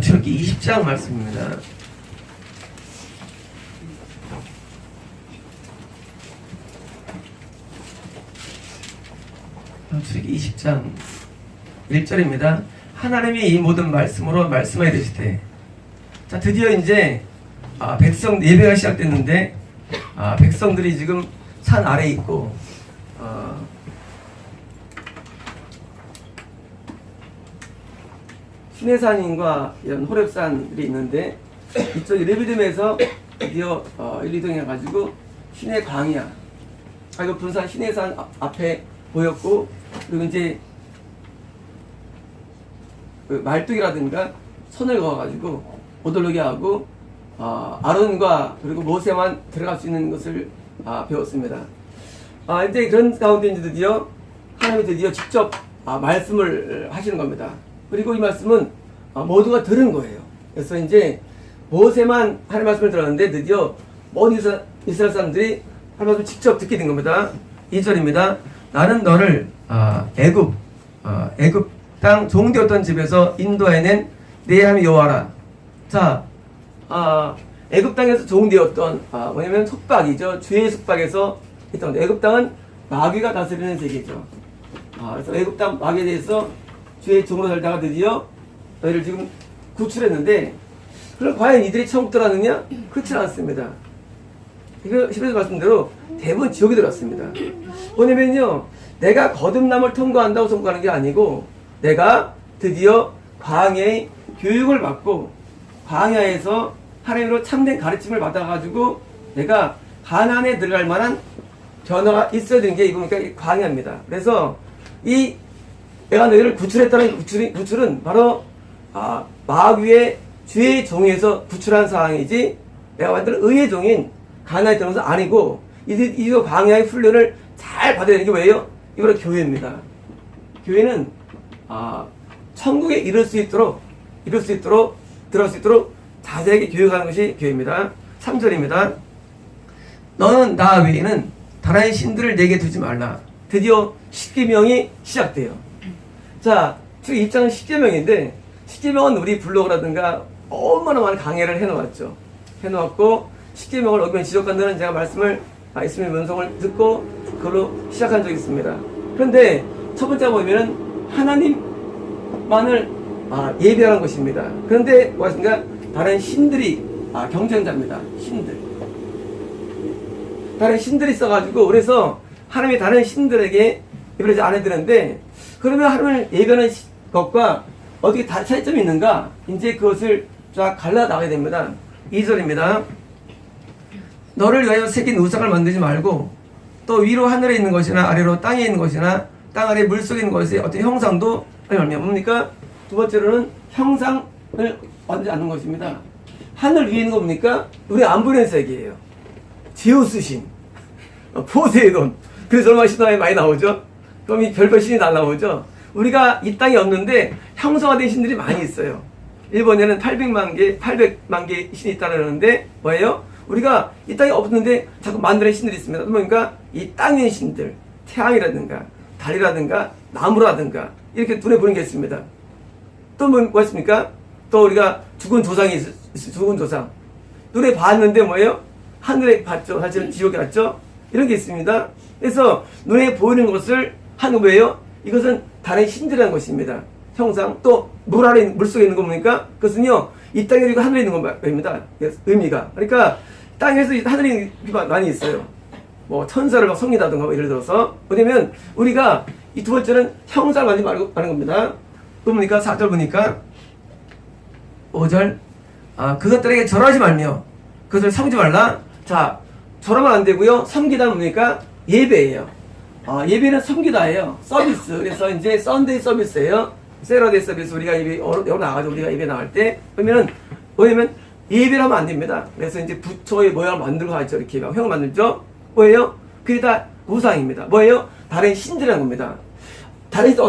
출애굽기 20장 말씀입니다. 출애굽기 20장 1절입니다. 하나님이 이 모든 말씀으로 말씀하여 이르시되. 자, 드디어 이제 백성 예배가 시작됐는데 백성들이 지금 산 아래에 있고 시내산인과 이런 호렙산들이 있는데 이쪽 레비딤에서 드디어 1, 2등 해가지고 시내 광야 그 분산 시내산 앞에 보였고, 그리고 이제 그 말뚝이라든가 손을 그어가지고 못 올르게 하고 아론과 그리고 모세만 들어갈 수 있는 것을 배웠습니다. 이제 그런 가운데 이제 드디어 하나님이 드디어 직접 말씀을 하시는 겁니다. 그리고 이 말씀은 모두가 들은 거예요. 그래서 이제 모세만 하나님 말씀을 들었는데 드디어 모든 이스라엘 사람들이 하나님 말씀을 직접 듣게 된 겁니다. 2절입니다. 나는 너를 애굽 땅 종되었던 집에서 인도해낸 내 하나님 여호와라. 자, 애굽 땅에서 종되었던 뭐냐면 속박이죠. 죄의 속박에서 있던 애굽 땅은 마귀가 다스리는 세계죠. 그래서 애굽 땅 마귀에 대해서 죄의 종으로 살다가 드디어 너희를 지금 구출했는데, 그럼 과연 이들이 천국 들어왔느냐? 그렇지 않습니다. 이거 10에서 말씀대로 대부분 지옥에 들어왔습니다. 뭐냐면요, 내가 거듭남을 통과한다고 선포하는 게 아니고 내가 드디어 광야의 교육을 받고 광야에서 하나님으로 참된 가르침을 받아가지고 내가 가나안에 들어갈 만한 변화가 있어야 되는 게 이거니까 광야입니다. 그래서 이 내가 너희를 구출했다는 구출은 바로 마귀의 죄의 종에서 구출한 상황이지 내가 만든 의의 종인 가나안에 들어가서 아니고 이 광야의 훈련을 잘 받아야 되는 게 뭐예요? 이거는 교회입니다. 교회는 천국에 이룰 수 있도록 들어갈 수 있도록 자세하게 교육하는 것이 교회입니다. 3절입니다. 너는 나 외에는 다른 신들을 내게 두지 말라. 드디어 십계명이 시작돼요. 자, 지금 입장은 십계명인데 십계명은 우리 블로그라든가 얼마나 많은 강의를 해놓았고 십계명을 어기면 지적한다는 제가 말씀을 있으면 문성을 듣고 그걸로 시작한 적이 있습니다. 그런데 첫 번째 보면은 하나님만을 예배하는 것입니다. 그런데 뭐였습니까? 다른 신들이 경쟁자입니다. 다른 신들이 있어가지고 그래서 하나님이 다른 신들에게 예배를 안 해드는데, 그러면 하나님을 예배하는 것과 어떻게 차이점이 있는가? 이제 그것을 쫙 갈라나가야 됩니다. 2절입니다. 너를 위하여 새긴 우상을 만들지 말고 또 위로 하늘에 있는 것이나 아래로 땅에 있는 것이나 땅 아래 물속에 있는 것의 어떤 형상도 아니 뭡니까? 두 번째로는 형상을 만들지 않는 것입니다. 하늘 위에 있는 거 뭡니까? 우리 안 보이는 세계예요. 제우스 신, 포세이돈. 그래서 얼마나 신화에 많이 나오죠? 그럼 이 별별 신이 다 나오죠? 우리가 이 땅에 없는데 형성화된 신들이 많이 있어요. 일본에는 800만 개 신이 있다는데 뭐예요? 우리가 이 땅에 없는데 자꾸 만드는 신들이 있습니다. 그러니까 이 땅의 신들, 태양이라든가 달이라든가 나무라든가 이렇게 눈에 보이는 게 있습니다. 또 뭐가 있습니까? 또 우리가 죽은 조상이 있어요. 죽은 조상. 눈에 봤는데 뭐예요? 하늘에 봤죠. 사실은 지옥에 갔죠. 이런 게 있습니다. 그래서 눈에 보이는 것을 하는 거예요. 이것은 다른 신들이라는 것입니다. 형상. 또 물 아래 물속에 있는 거 뭡니까? 그것은요, 이 땅에 있고 하늘에 있는 겁니다. 의미가. 그러니까 땅에서 하늘이 많이 있어요. 뭐 천사를 막 섬기다든가 뭐 예를 들어서. 왜냐면 우리가 이 두 번째는 형상을 만들지 말고 하는 겁니다. 또 보니까 4절 보니까 5절 그것들에게 절하지 말며 그것을 섬기지 말라. 자, 절하면 안 되고요. 섬기다 뭡니까? 예배예요. 예배는 섬기다예요. 서비스. 그래서 이제 썬데이 서비스예요. 세러데이 서비스. 우리가 여기 나가지고 우리가 예배 나갈 때 그러면은 뭐냐면 예배를 하면 안 됩니다. 그래서 이제 부처의 모양을 만들고 하죠. 이렇게 형을 만들죠. 뭐예요? 그게 다 우상입니다. 뭐예요? 다른 신들이라는 겁니다. 다른 신들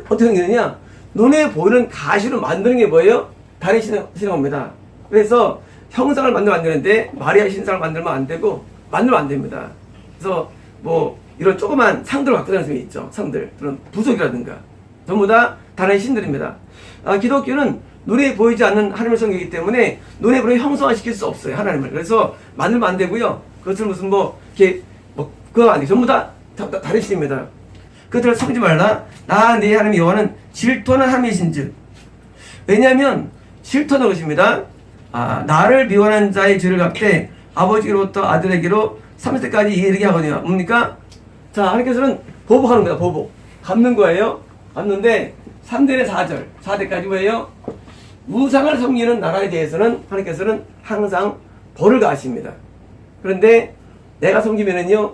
어떻게 생기느냐? 눈에 보이는 가시로 만드는 게 뭐예요? 다른 신의 겁니다. 그래서 형상을 만들는데 마리아 신상을 만들면 안 되고 만들면 안 됩니다. 그래서 뭐 이런 조그만 상들을 갖고 다니는 사람이 있죠. 상들. 그런 부속이라든가 전부 다 다른 신들입니다. 기독교는 눈에 보이지 않는 하나님을 섬기기 때문에 눈에 보이는 형상화시킬 수 없어요. 하나님을. 그래서 만들면 안 되고요. 그것을 무슨 이렇게 그거 아니에요. 전부 다 다른 신입니다. 그들을 섬기지 말라. 나 네 하나님 여호와는 질투하는 하나님이신즉. 왜냐하면 질투하는 것입니다. 나를 미워하는 자의 죄를 갚되 아버지로부터 아들에게로 30세까지 이르게 하거든요. 뭡니까? 자, 하나님께서는 보복하는 거야. 보복. 갚는 거예요. 갚는데 3절에 4절 4대까지 뭐예요? 우상을 섬기는 나라에 대해서는 하나님께서는 항상 벌을 가하십니다. 그런데 내가 섬기면은요,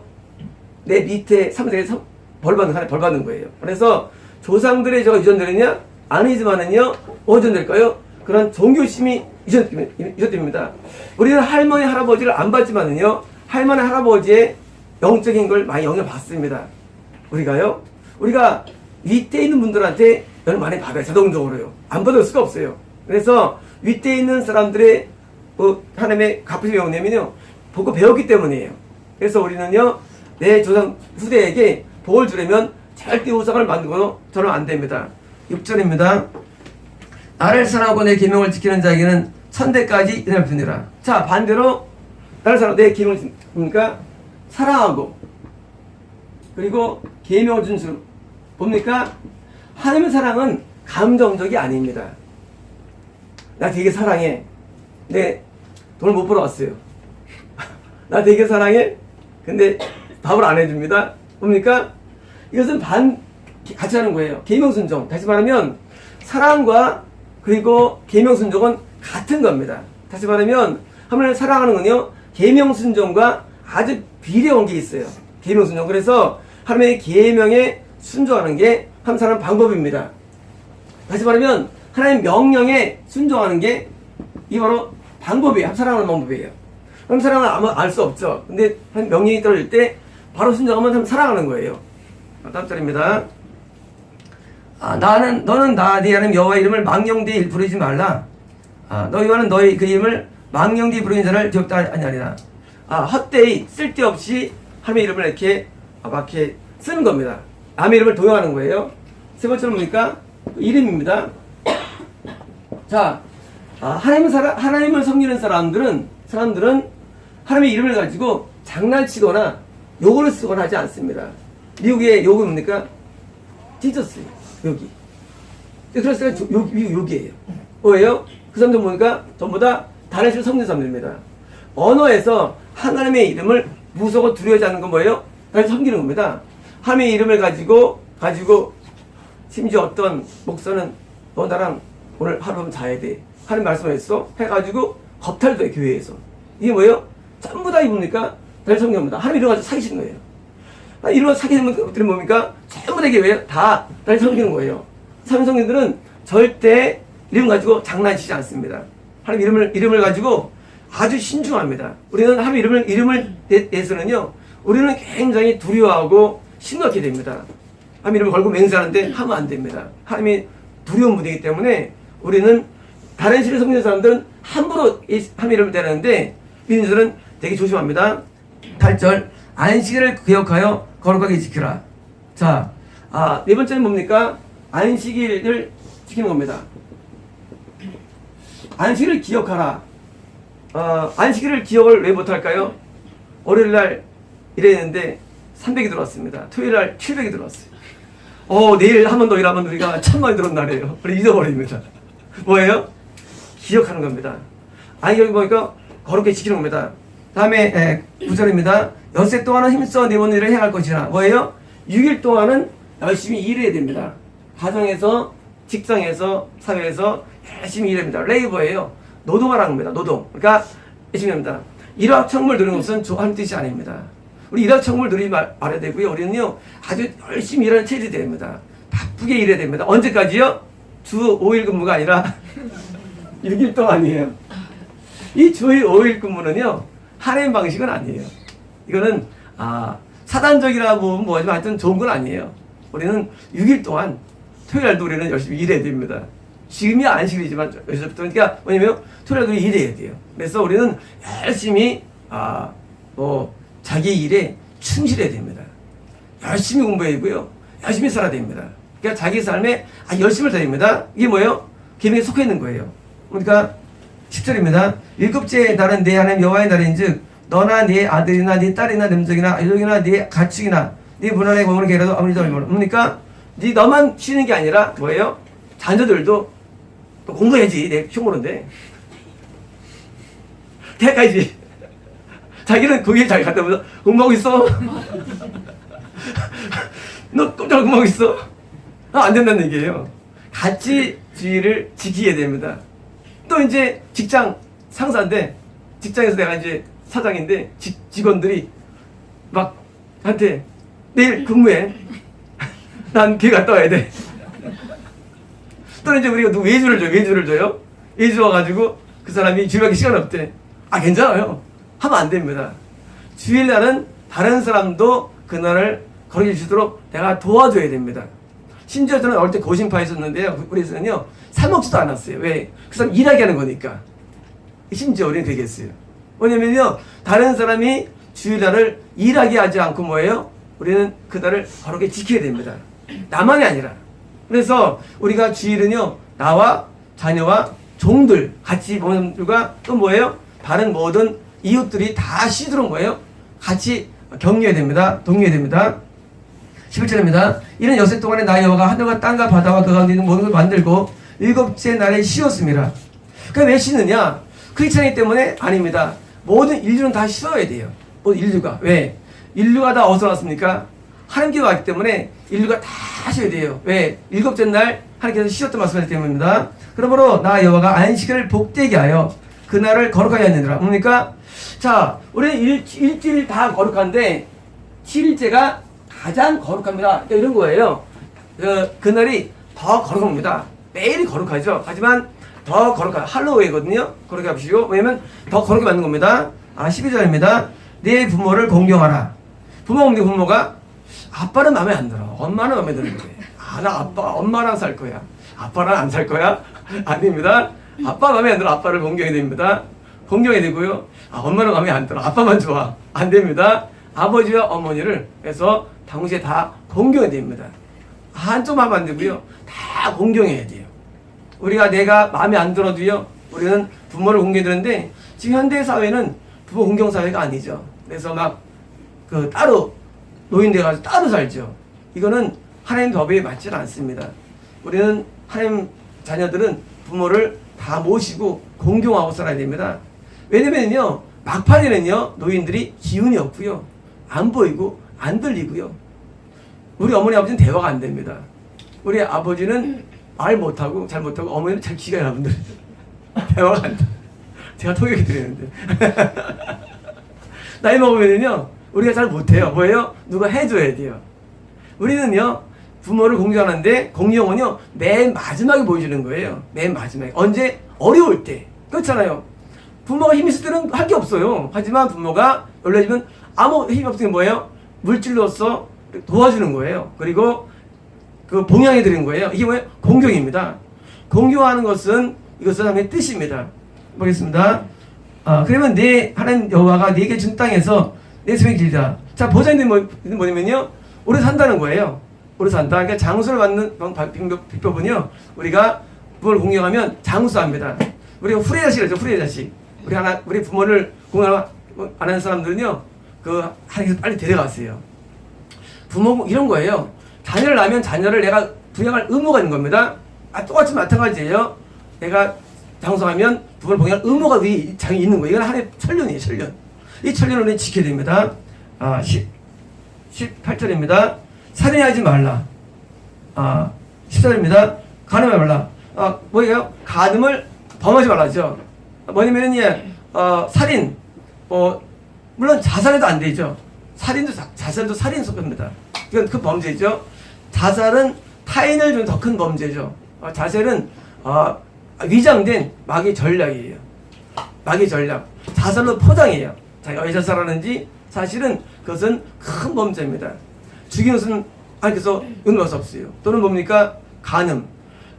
내 밑에 3대에 벌 받는 거예요. 그래서 조상들의 저가 유전되느냐? 아니지만은요, 유전될까요? 그런 종교심이 유전됩니다. 우리는 할머니, 할아버지를 안 받지만은요, 할머니, 할아버지의 영적인 걸 많이 영향을 받습니다. 우리가 윗대 있는 분들한테 영향을 많이 받아요. 자동적으로요. 안 받을 수가 없어요. 그래서 윗대 있는 사람들의 하나님의 갚으심이 뭐냐면요, 보고 배웠기 때문이에요. 그래서 우리는요, 내 조상 후대에게 복을 주려면 절대 우상을 만들고 저는 안 됩니다. 6절입니다. 나를 사랑하고 내 계명을 지키는 자에게는 천대까지 인을 부니라. 자, 반대로 나를 사랑하고 내 계명을 지키니까 사랑하고 그리고 계명을 준 줄 뭡니까? 하나님의 사랑은 감정적이 아닙니다. 나 되게 사랑해. 내 돈을 못 벌어왔어요. 나 되게 사랑해. 근데 밥을 안 해줍니다. 뭡니까? 이것은 같이 하는 거예요. 계명순종. 다시 말하면 사랑과 그리고 계명순종은 같은 겁니다. 다시 말하면 하나님을 사랑하는 건요, 계명순종과 아주 비례한 게 있어요. 계명순종. 그래서 하나님의 계명에 순종하는 게 하나님 사랑하는 방법입니다. 다시 말하면 하나님 명령에 순종하는 게 이 바로 방법이에요. 하나님 사랑하는 방법이에요. 하나님 사랑은 아무 알 수 없죠. 근데 하나님 명령이 떨어질 때 바로 순종하면 하나님 사랑하는 거예요. 다음 절입니다. 너는 나 네 하나님 여호와의 이름을 망령되이 부르지 말라. 너희와는 너희 그 이름을 망령되이 부르는 자를 기억도 아니하리라. 헛되이 쓸데없이 하나님의 이름을 이렇게 쓰는 겁니다. 남의 이름을 도용하는 거예요. 세 번째는 뭡니까? 이름입니다. 자, 하나님을 섬기는 사람들은 하나님의 이름을 가지고 장난치거나 욕을 쓰거나 하지 않습니다. 미국의 욕은 뭡니까? 지저스 욕이. 그래서 욕이에요. 뭐예요? 그 사람들 보니까 전부 다 다른 신을 섬기는 사람들입니다. 언어에서 하나님의 이름을 무서워 두려워하지 않는 건 뭐예요? 다른 섬기는 겁니다. 하나님의 이름을 가지고 심지어 어떤 목사는 너 나랑 오늘 하루 자야 돼. 하나님 말씀했어? 해가지고 겁탈도 해, 교회에서. 이게 뭐예요? 전부 다 이뭡니까? 다른 섬기는 하나님 이름 가지고 사귀시는 거예요. 이런 사귀는 것들이 뭡니까? 전부 다 이게 왜요? 다 다른 섬기는 거예요. 삼성인들은 절대 이름 가지고 장난치지 않습니다. 하나님 이름을 가지고 아주 신중합니다. 우리는 하나님 이름을 대해서는요, 우리는 굉장히 두려워하고 심각하게 됩니다. 하나님 이름을 걸고 맹세하는데 하면 안 됩니다. 하나님이 두려운 분이기 때문에 우리는 다른 신을 섬기는 사람들은 함부로 하나님 이름을 대하는데 믿는 되게 조심합니다. 8절 안식일을 기억하여 거룩하게 지키라. 자, 네 번째는 뭡니까? 안식일을 지키는 겁니다. 안식일을 기억하라. 안식일을 기억을 왜 못할까요? 월요일날 일했는데 300이 들어왔습니다. 토요일날 700이 들어왔어요. 내일 한 번 더 일하면 우리가 1000만이 들어온 날이에요. 우리 잊어버립니다. 뭐예요? 기억하는 겁니다. 안식일 보니까 거룩하게 지키는 겁니다. 다음에 9절입니다. 엿새 동안은 힘써 네 번의 일을 해야 할 것이라. 뭐예요? 6일 동안은 열심히 일해야 됩니다. 가정에서, 직장에서, 사회에서 열심히 일해야 됩니다. 레이버예요. 노동하라는 겁니다. 노동. 그러니까 열심히 합니다. 일확천금을 누리는 것은 좋아하는 뜻이 아닙니다. 우리 일확천금을 누리지 말아야 되고요. 우리는요, 아주 열심히 일하는 체질이 됩니다. 바쁘게 일해야 됩니다. 언제까지요? 주 5일 근무가 아니라 6일 동안이에요. 이 주 5일 근무는요, 하나님 방식은 아니에요. 이거는 사단적이라고 보면 뭐지만 하여튼 좋은 건 아니에요. 우리는 6일 동안 토요일날도 우리는 열심히 일해야 됩니다. 지금이 안식일이지만 여기서부터 그러니까 뭐냐면 토요일날도 일해야 돼요. 그래서 우리는 열심히 자기 일에 충실해야 됩니다. 열심히 공부해야 되고요. 열심히 살아야 됩니다. 그러니까 자기 삶에 열심을 다합니다. 이게 뭐예요? 계명에 속해 있는 거예요. 그러니까 10절입니다. 일곱째 날은 내 하나님 여호와의 날인즉 너나 네 아들이나 네 딸이나 남족이나 일족이나 네 가축이나 네 문 안에 머무는 개라도 아무리 더 뭡니까? 네 너만 쉬는 게 아니라 뭐예요? 자녀들도 또 공부해야지. 내 흉모인데 대학 가야지. 자기는 거기에 자기 갔다 오면서 공부하고 있어. 너 깜짝 공부하고 있어. 안 된다는 얘기예요. 같이 주의를 지키게 됩니다. 또 이제 직장 상사인데 직장에서 내가 이제 사장인데 직원들이 막 한테 내일 근무해. 난 교회 갔다 와야 돼. 또 이제 우리가 누구 외주를 줘요. 외주 와가지고 그 사람이 주일밖에 시간 없대. 괜찮아요. 하면 안 됩니다. 주일날은 다른 사람도 그날을 거르게 주도록 내가 도와줘야 됩니다. 심지어 저는 어릴 때 고심파 있었는데요. 우리에서는요, 사 먹지도 않았어요. 왜? 그 사람 일하게 하는 거니까. 심지어 우리는 그렇게 했어요. 왜냐면요, 다른 사람이 주일날을 일하게 하지 않고 뭐예요? 우리는 그날을 거룩하게 지켜야 됩니다. 나만이 아니라. 그래서 우리가 주일은요, 나와 자녀와 종들, 같이 보는 누가 또 뭐예요? 다른 모든 이웃들이 다 쉬도록 뭐예요? 같이 격려해야 됩니다. 독려해야 됩니다. 11절입니다. 이는 여섯 동안에 나 여호와가 하늘과 땅과 바다와 그 가운데 있는 모든 걸 만들고 일곱째 날에 쉬었습니다. 그러니까 왜 쉬느냐? 크리스천이기 때문에 아닙니다. 모든 인류는 다 쉬어야 돼요. 모든 인류가. 왜? 인류가 다 어디서 왔습니까? 하나님께서 왔기 때문에 인류가 다 쉬어야 돼요. 왜? 일곱째 날 하나님께서 쉬었던 말씀하기 때문입니다. 그러므로 나 여호와가 안식일을 복되게 하여 그날을 거룩하게 하느니라. 뭡니까? 자, 우리는 일주일 다 거룩한데 7일째가 가장 거룩합니다. 그러니까 이런 거예요. 그날이 더 거룩합니다. 매일이 거룩하죠. 하지만 더 거룩한 할로우이거든요. 거룩하게 하시고, 왜냐면 더 거룩하게 만든 겁니다. 12절입니다. 내 부모를 공경하라. 부모가 아빠는 마음에 안 들어. 엄마는 마음에 드는 거예요. 나 엄마랑 살 거야. 아빠랑 안 살 거야? 아닙니다. 아빠 마음에 안 들어. 아빠를 공경해야 됩니다. 공경해야 되고요. 엄마는 마음에 안 들어. 아빠만 좋아. 안 됩니다. 아버지와 어머니를 해서 당시에 다 공경해야 됩니다. 한쪽 마음 안 되고요. 다 공경해야 돼요. 우리가 내가 마음에 안 들어도요. 우리는 부모를 공경해야 되는데 지금 현대 사회는 부모 공경 사회가 아니죠. 그래서 막 따로 노인돼 가지고 따로 살죠. 이거는 하나님 법에 맞지 않습니다. 우리는 하나님 자녀들은 부모를 다 모시고 공경하고 살아야 됩니다. 왜냐면요, 막판에는요, 노인들이 기운이 없고요, 안 보이고 안 들리고요. 우리 어머니 아버지는 대화가 안 됩니다. 우리 아버지는 말 못하고 잘 못하고, 어머니는 잘 기가 여러분들 대화가 안 돼. 제가 통역해 드리는데 나이 먹으면요 우리가 잘 못해요. 뭐예요? 누가 해줘야 돼요. 우리는요 부모를 공경하는데 공경은요 맨 마지막에 보여주는 거예요. 맨 마지막에. 언제? 어려울 때. 그렇잖아요. 부모가 힘이 있을 때는 할 게 없어요. 하지만 부모가 연락주면 아무 힘이 없으면 뭐예요? 물질로서 도와주는 거예요. 그리고 그 봉양해 드리는 거예요. 이게 뭐예요? 공경입니다. 공경하는 것은 이것은 하나님의 뜻입니다. 보겠습니다. 그러면 하나님 여호와가 네게 준 땅에서 내 생명이 길다. 자, 보장된 뭐냐면요, 오래 산다는 거예요. 오래 산다. 그러니까 장수를 받는 비법은요, 우리가 부모를 공경하면 장수합니다. 우리가 후레 자식이죠, 후레 자식. 우리 부모를 공경 안 하는 사람들은요, 하나님께서 빨리 데려가세요. 부모 이런 거예요. 자녀를 낳으면 자녀를 내가 부양할 의무가 있는 겁니다. 똑같이 마찬가지예요. 내가 장수하면 부모를 봉양할 의무가 우리 장이 있는 거예요. 이건 하나의 천륜이에요, 천륜. 이 천륜을 우리는 지켜야 됩니다. 18절입니다. 살인하지 말라. 14절입니다. 간음하지 말라. 뭐예요? 간음을 범하지 말라죠. 뭐냐면은, 살인, 물론 자살해도 안 되죠. 자살도 살인 속입니다. 이건 큰 범죄죠. 자살은 타인을 좀 더 큰 범죄죠. 자살은, 위장된 마귀 전략이에요. 마귀 전략. 자살로 포장이에요. 자기가 왜 자살하는지 사실은 그것은 큰 범죄입니다. 죽이는 것은 하나님께서 용납할 수 없어요. 또는 뭡니까? 간음.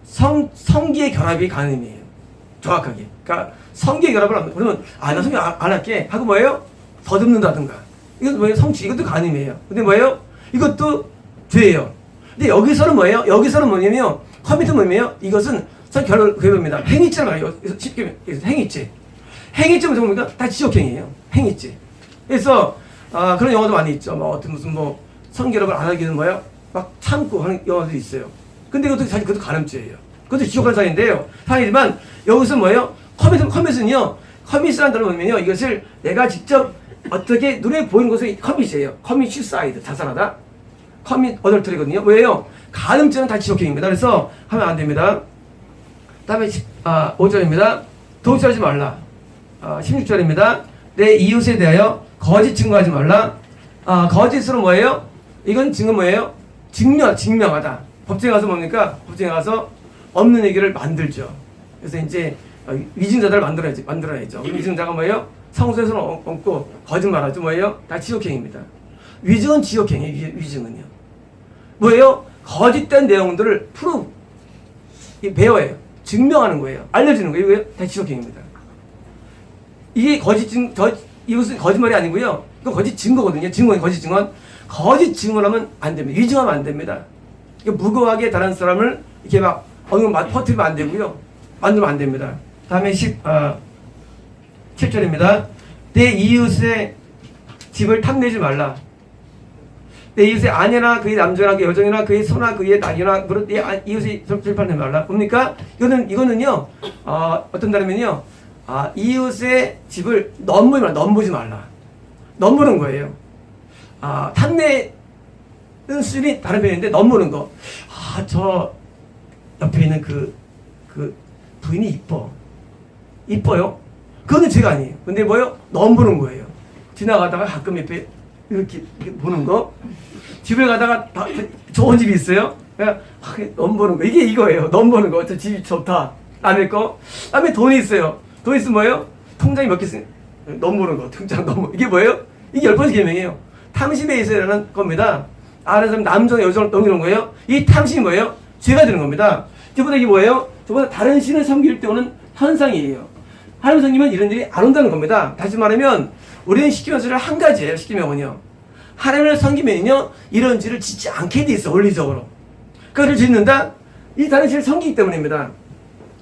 성기의 결합이 간음이에요. 정확하게. 그러니까 성기의 결합을 하면, 그러면 나 성기 안 할게 하고 뭐예요? 더듬는다든가. 이건 뭐예요? 성취. 이것도 간음이에요. 근데 뭐예요? 이것도 죄예요. 근데 여기서는 뭐예요? 여기서는 뭐냐면 컴퓨터 뭐냐면 이것은 전 결론 그겁니다. 행위죄잖아요. 쉽게 행위죄. 행위죄는 뭡니까? 다 지적행위예요. 행위죄. 그래서 그런 영화도 많이 있죠. 뭐 어떤 무슨 뭐 성결합을 안 하기는 뭐예요? 막 참고 하는 영화도 있어요. 근데 그것도 사실 그것도 간음죄예요. 그것도 지적한 사인인데요. 사인이지만 여기서 뭐예요? 커밋은요. 커밋이라는 단어는 뭐냐면요. 이것을 내가 직접 어떻게 눈에 보이는 것이 커밋이에요. 커밋 슈사이드 자살하다. 커밋 어덜트리거든요. 왜요? 간음죄는 다 지적행위입니다. 그래서 하면 안 됩니다. 다음에 5절입니다. 도둑질하지 말라. 16절입니다. 내 이웃에 대하여 거짓 증거하지 말라. 거짓으로 뭐예요? 이건 증거 뭐예요? 증명하다. 법정에 가서 뭡니까? 법정에 가서 없는 얘기를 만들죠. 그래서 이제 위증자들을 만들어야죠. 위증자가 뭐예요? 성소에서는 얹고 거짓말하죠. 뭐예요? 다 지적행위입니다. 위증은 지적행위, 위증은요. 뭐예요? 거짓된 내용들을 배워요. 증명하는 거예요. 알려주는 거예요. 이거요? 다 지적행위입니다. 이게 이것은 거짓말이 아니고요. 이거 거짓 증거거든요. 증거는 거짓 증언. 거짓 증언하면 안 됩니다. 위증하면 안 됩니다. 무고하게 다른 사람을 이렇게 막 어느 퍼뜨리면 안 되고요. 만들면 안 됩니다. 다음에 7절입니다. 내 이웃의 집을 탐내지 말라. 내 이웃의 아내나 그의 남자나 그의 여종이나 그의 소나 그의 낙이나 내 이웃의 집을 탐내지 말라. 뭡니까? 이거는요. 어떤 다르면요. 이웃의 집을 넘보지 말라. 넘보는 거예요. 탐내는 수준이 다른 편인데 넘보는 거. 저 옆에 있는 그 부인이 이뻐요. 그거는 죄가 아니에요. 근데 뭐요? 넘보는 거예요. 지나가다가 가끔 옆에 이렇게 보는 거. 집에 가다가 좋은 집이 있어요. 넘보는 거. 이게 이거예요. 넘보는 거. 저 집이 좋다. 남의 거. 남의 돈이 있어요. 돈 있으면 뭐예요? 통장이 몇 개 있어요. 넘보는 거. 통장 이게 뭐예요? 이게 10번째 계명이에요. 탐심에 있어야라는 겁니다. 아는 사람 남성 여성을 넘기는 거예요. 이 탐심이 뭐예요? 죄가 되는 겁니다. 저보다 이게 뭐예요? 저보다 다른 신을 섬길 때 오는 현상이에요. 하나님 섬기면 이런 일이 안 온다는 겁니다. 다시 말하면 우리는 십계명서를 한 가지예요. 십계명은요. 하나님을 섬기면요 이런 죄를 짓지 않게 돼 있어. 원리적으로. 그것을 짓는다? 이 다른 신을 섬기기 때문입니다.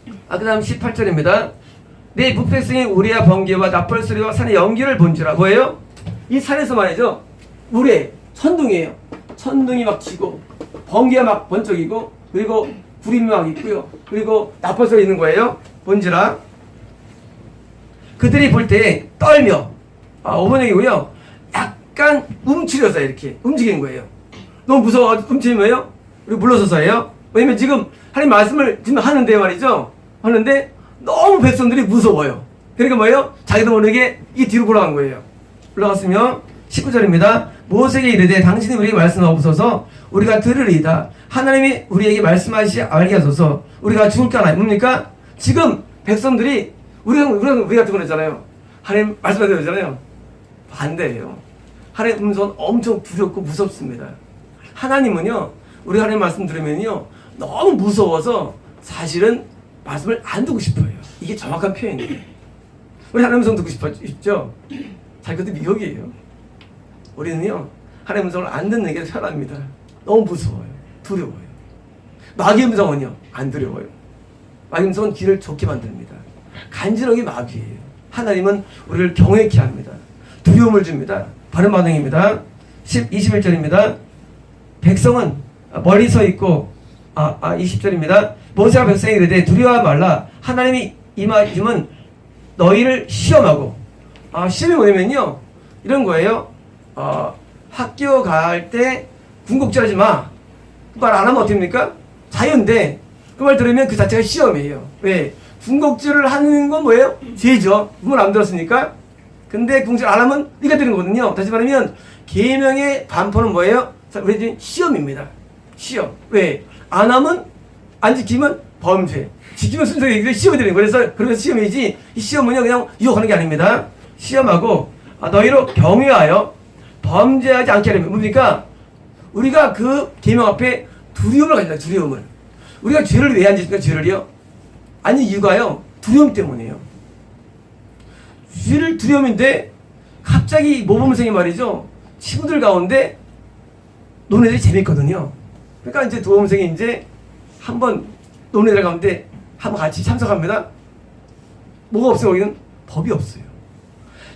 그 다음 18절입니다. 내 북백성이 우레와 번개와 나팔 소리와 산의 연기를 본지라. 뭐예요? 이 산에서 말이죠. 우레, 천둥이에요. 천둥이 막 치고 번개가 막 번쩍이고 그리고 구름이 막 있고요. 그리고 나팔 소리 있는 거예요. 본지라. 그들이 볼 때 떨며 5번역이고요. 약간 움츠려서 이렇게 움직이는 거예요. 너무 무서워 움츠리면 뭐예요? 우리 물러서서예요. 왜냐면 지금 하나님 말씀을 지금 하는데 말이죠. 하는데 너무 백성들이 무서워요. 그러니까 뭐예요? 자기도 모르게 이게 뒤로 돌아간 거예요. 올라갔으면 19절입니다. 모세에게 이르되 당신이 우리에게 말씀하옵소서 우리가 들으리이다. 하나님이 우리에게 말씀하시 알게 하소서. 우리가 죽을까 하나요? 뭡니까? 지금 백성들이 우리 같은 거 그랬잖아요. 하나님 말씀하세요 그러잖아요. 반대예요. 하나님 음성 엄청 두렵고 무섭습니다. 하나님은요 우리 하나님 말씀 들으면요 너무 무서워서 사실은 말씀을 안 듣고 싶어요. 이게 정확한 표현이에요. 우리 하나님 음성 듣고 싶죠? 자, 그것도 미혹이에요. 우리는요 하나님 음성을 안 듣는 게 편합니다. 너무 무서워요. 두려워요. 마귀의 음성은요 안 두려워요. 마귀의 음성은 귀를 좁게 만듭니다. 간지러기 마귀예요. 하나님은 우리를 경외케 합니다. 두려움을 줍니다. 바른 반응입니다. 21절입니다. 백성은 멀리 서 있고 20절입니다. 모세가 백성에게 이르되 두려워하지 말라. 하나님이 임하심은 너희를 시험하고 시험이 뭐냐면요 이런 거예요. 학교 갈 때 군곡질하지 마. 그 말 안 하면 어떻게 됩니까? 자유인데 그 말 들으면 그 자체가 시험이에요. 왜? 군곡질을 하는 건 뭐예요? 죄죠. 그걸 안 들었으니까. 근데 군곡질 안 하면 네가 되는 거거든요. 다시 말하면 계명의 반포는 뭐예요? 우리 시험입니다. 시험. 왜? 안 하면 안 지키면 범죄. 지키면 순서에 시험이 되는 거예요. 그래서 시험이지 이 시험은요 그냥 유혹하는 게 아닙니다. 시험하고 너희로 경외하여 범죄하지 않게 하려면 뭡니까? 우리가 그 계명 앞에 두려움을 가진다. 두려움을. 우리가 죄를 왜 안 짓습니까? 죄를요? 아니 이유가요 두려움 때문이에요. 죄를 두려움인데 갑자기 모범생이 말이죠 친구들 가운데 노는 애들이 재밌거든요. 그러니까 이제 두 모험생이 이제 한번 논에 들어가는데 한번 같이 참석합니다. 뭐가 없어요? 거기는 법이 없어요.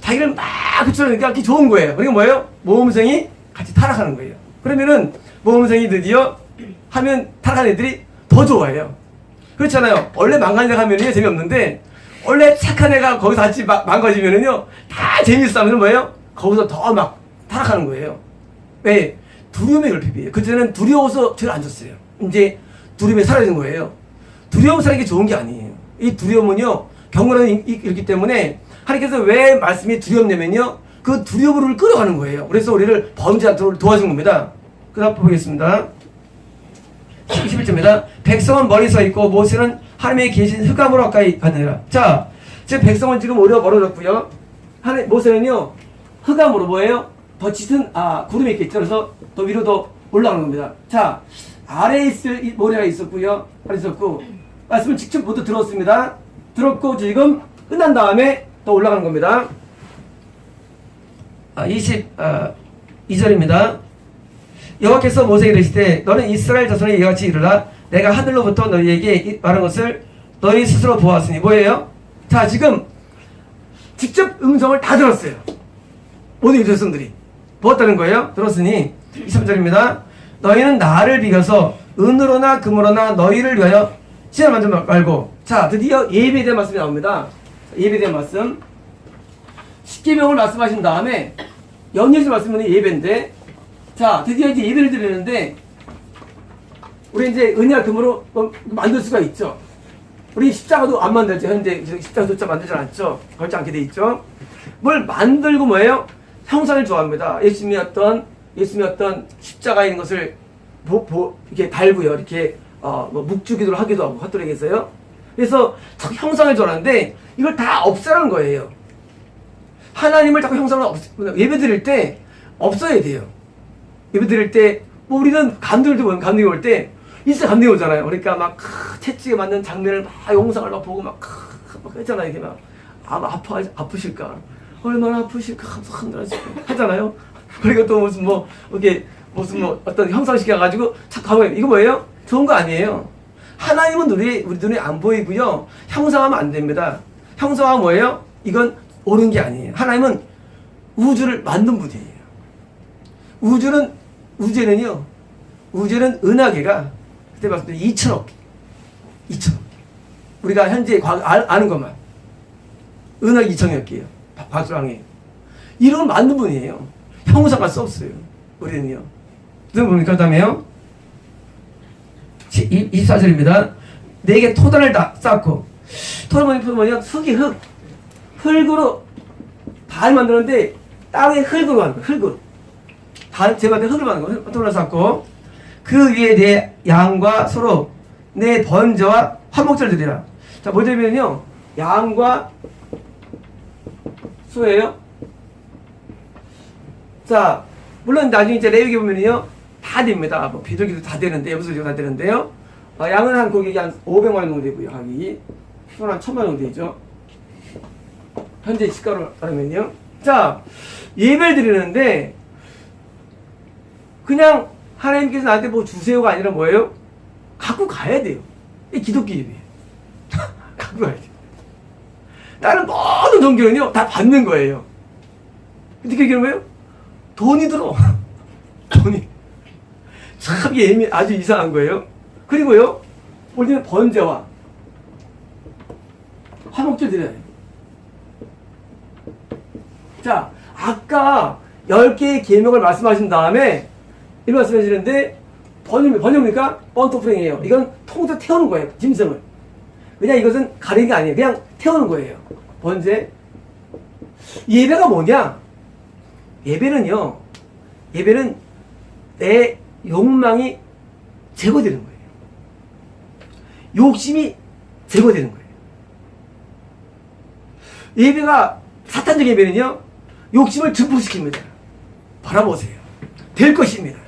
자기를 막 그쳐놓으니까 그게 좋은 거예요. 그러니까 뭐예요? 모험생이 같이 타락하는 거예요. 그러면은 모험생이 드디어 하면 타락한 애들이 더 좋아해요. 그렇잖아요. 원래 망가진 애 하면요 재미없는데 원래 착한 애가 거기서 같이 망가지면은요 다 재밌어 하면 뭐예요? 거기서 더 막 타락하는 거예요. 왜? 두려움의 결핍이에요. 그전에는 두려워서 죄를 안 졌어요. 이제 두려움이 사라진 거예요. 두려움 사라진 게 좋은 게 아니에요. 이 두려움은요 경건함이 있기 때문에 하나님께서 왜 말씀이 두렵냐면요 그 두려움을 끌어가는 거예요. 그래서 우리를 범죄 않도록 도와주는 겁니다. 그 다음 보겠습니다. 21절입니다. 백성은 멀리 서 있고 모세는 하나님의 계신 흑암으로 가까이 가느니라. 자, 지금 백성은 지금 오히려 멀어졌고요. 모세는요 흑암으로 뭐예요? 더 짙은 구름이 이렇게 있죠. 그래서 더 위로 더 올라가는 겁니다. 자, 아래에 있을 모래가 있었고요. 아래 있었고 말씀을 직접 모두 들었습니다. 들었고 지금 끝난 다음에 또 올라가는 겁니다. 22절입니다. 여호와께서 모세에게 이르시되 너는 이스라엘 자손에게 이같이 이르라 내가 하늘로부터 너희에게 말한 것을 너희 스스로 보았으니 뭐예요? 자 지금 직접 음성을 다 들었어요. 모든 유대성들이 보았다는 거예요. 들었으니 23절입니다. 너희는 나를 비교서 은으로나 금으로나 너희를 위하여 신을 만지 말고. 자 드디어 예배에 대한 말씀이 나옵니다. 예배에 대한 말씀 십계명을 말씀하신 다음에 연예시 말씀은 예배인데 자 드디어 이제 예배를 드리는데 우리 이제 은이나 금으로 만들 수가 있죠. 우리 십자가도 안 만들죠. 현재 십자가조차 만들지 않죠. 걸지 않게 돼 있죠. 뭘 만들고 뭐예요? 형상을 좋아합니다. 예수님이 어떤 십자가에 있는 것을 이렇게 달고요. 이렇게 묵주기도를 하기도 하고 카톨릭에서요. 그래서 자꾸 형상을 좋아하는데 이걸 다 없애라는 거예요. 하나님을 자꾸 형상을 예배 드릴 때 없어야 돼요. 예배 드릴 때 뭐 우리는 감동이 올 때 일사 감동이 오잖아요. 그러니까 막 채찍에 맞는 장면을 막 영상을 막 보고 막 했잖아요. 이렇게 막 아프실까 얼마나 아프실까 하잖아요. 그리고 또 무슨 어떤 형상시켜 가지고 자꾸 하고 이거 뭐예요? 좋은 거 아니에요. 하나님은 우리 눈에 안 보이고요. 형상하면 안 됩니다. 형상하면 뭐예요? 이건 옳은 게 아니에요. 하나님은 우주를 만든 분이에요. 우주에는 은하계가 그때 봤을 때 2천억 개. 우리가 현재 아는 것만 은하계 2천억 개예요. 과학상이에요. 이런 걸 만든 분이에요. 형상할 수 없어요. 우리는요. 무슨 뭡니까? 그 다음에요. 24절입니다. 내게 토단을 쌓고 토단은 뭐냐? 흙이 흙으로 달 만드는데 땅에 흙으로 하는 거예요. 흙으로. 제가 흙을 만든 거예요. 토단을 쌓고 그 위에 내 양과 소로 내 번제와 화목제를 드리라. 자, 뭐냐면요. 양과 소예요. 자, 물론 나중에 이제 레위기 보면요. 다 됩니다. 비둘기도 다 되는데, 염소도 다 되는데요. 양은 한 고객이 한 500만 원 정도 되고요. 하기. 소는 한 1000만 원 정도 되죠. 현재 시가로 따르면요. 자, 예배를 드리는데, 그냥 하나님께서 나한테 뭐 주세요가 아니라 뭐예요? 갖고 가야 돼요. 이 기독교 예배예요. 갖고 가야 돼요. 다른 모든 종교는요, 다 받는 거예요. 어떻게 얘기하는 거예요? 돈이 들어. 돈이. 참 이게 아주 이상한 거예요. 그리고요, 우리는 번제와 화목제 드려야 돼요. 자, 아까 10개의 계명을 말씀하신 다음에 이런 말씀 하시는데 번역입니까? 번토프링이에요. 이건 통째로 태우는 거예요. 짐승을. 그냥 이것은 가리는 게 아니에요. 그냥 태우는 거예요. 번제. 예배가 뭐냐? 예배는 내 욕망이 제거되는 거예요. 욕심이 제거되는 거예요. 예배가 사탄적 예배는요. 욕심을 증폭시킵니다. 바라보세요. 될 것입니다.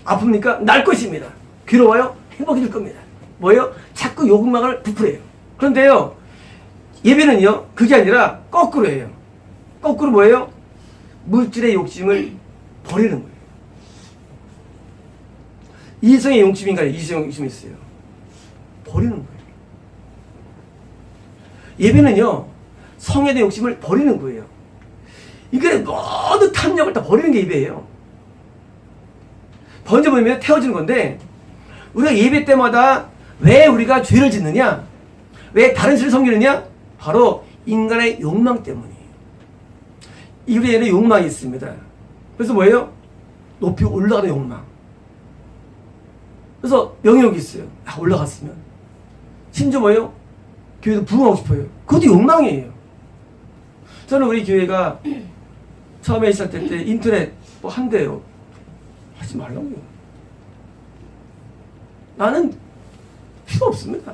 아픕니까? 날 것입니다. 괴로워요? 행복해질 겁니다. 뭐예요? 자꾸 욕망을 부풀어요. 그런데요. 예배는요. 그게 아니라 거꾸로예요. 거꾸로 뭐예요? 물질의 욕심을 버리는 거예요. 이성의 욕심인가요? 이성의 욕심이 있어요. 버리는 거예요. 예배는요, 성에 대한 욕심을 버리는 거예요. 이게 모든 탐욕을 다 버리는 게 예배예요. 번져버리면 태워지는 건데, 우리가 예배 때마다 왜 우리가 죄를 짓느냐? 왜 다른 신을 섬기느냐? 바로 인간의 욕망 때문이에요. 우리에는 욕망이 있습니다. 그래서 뭐예요? 높이 올라가는 욕망. 그래서 명예욕이 있어요. 올라갔으면. 심지어 뭐예요? 교회도 부흥하고 싶어요. 그것도 욕망이에요. 저는 우리 교회가 처음에 시작될 때 인터넷 뭐 한대요. 하지 말라고요. 나는 필요 없습니다.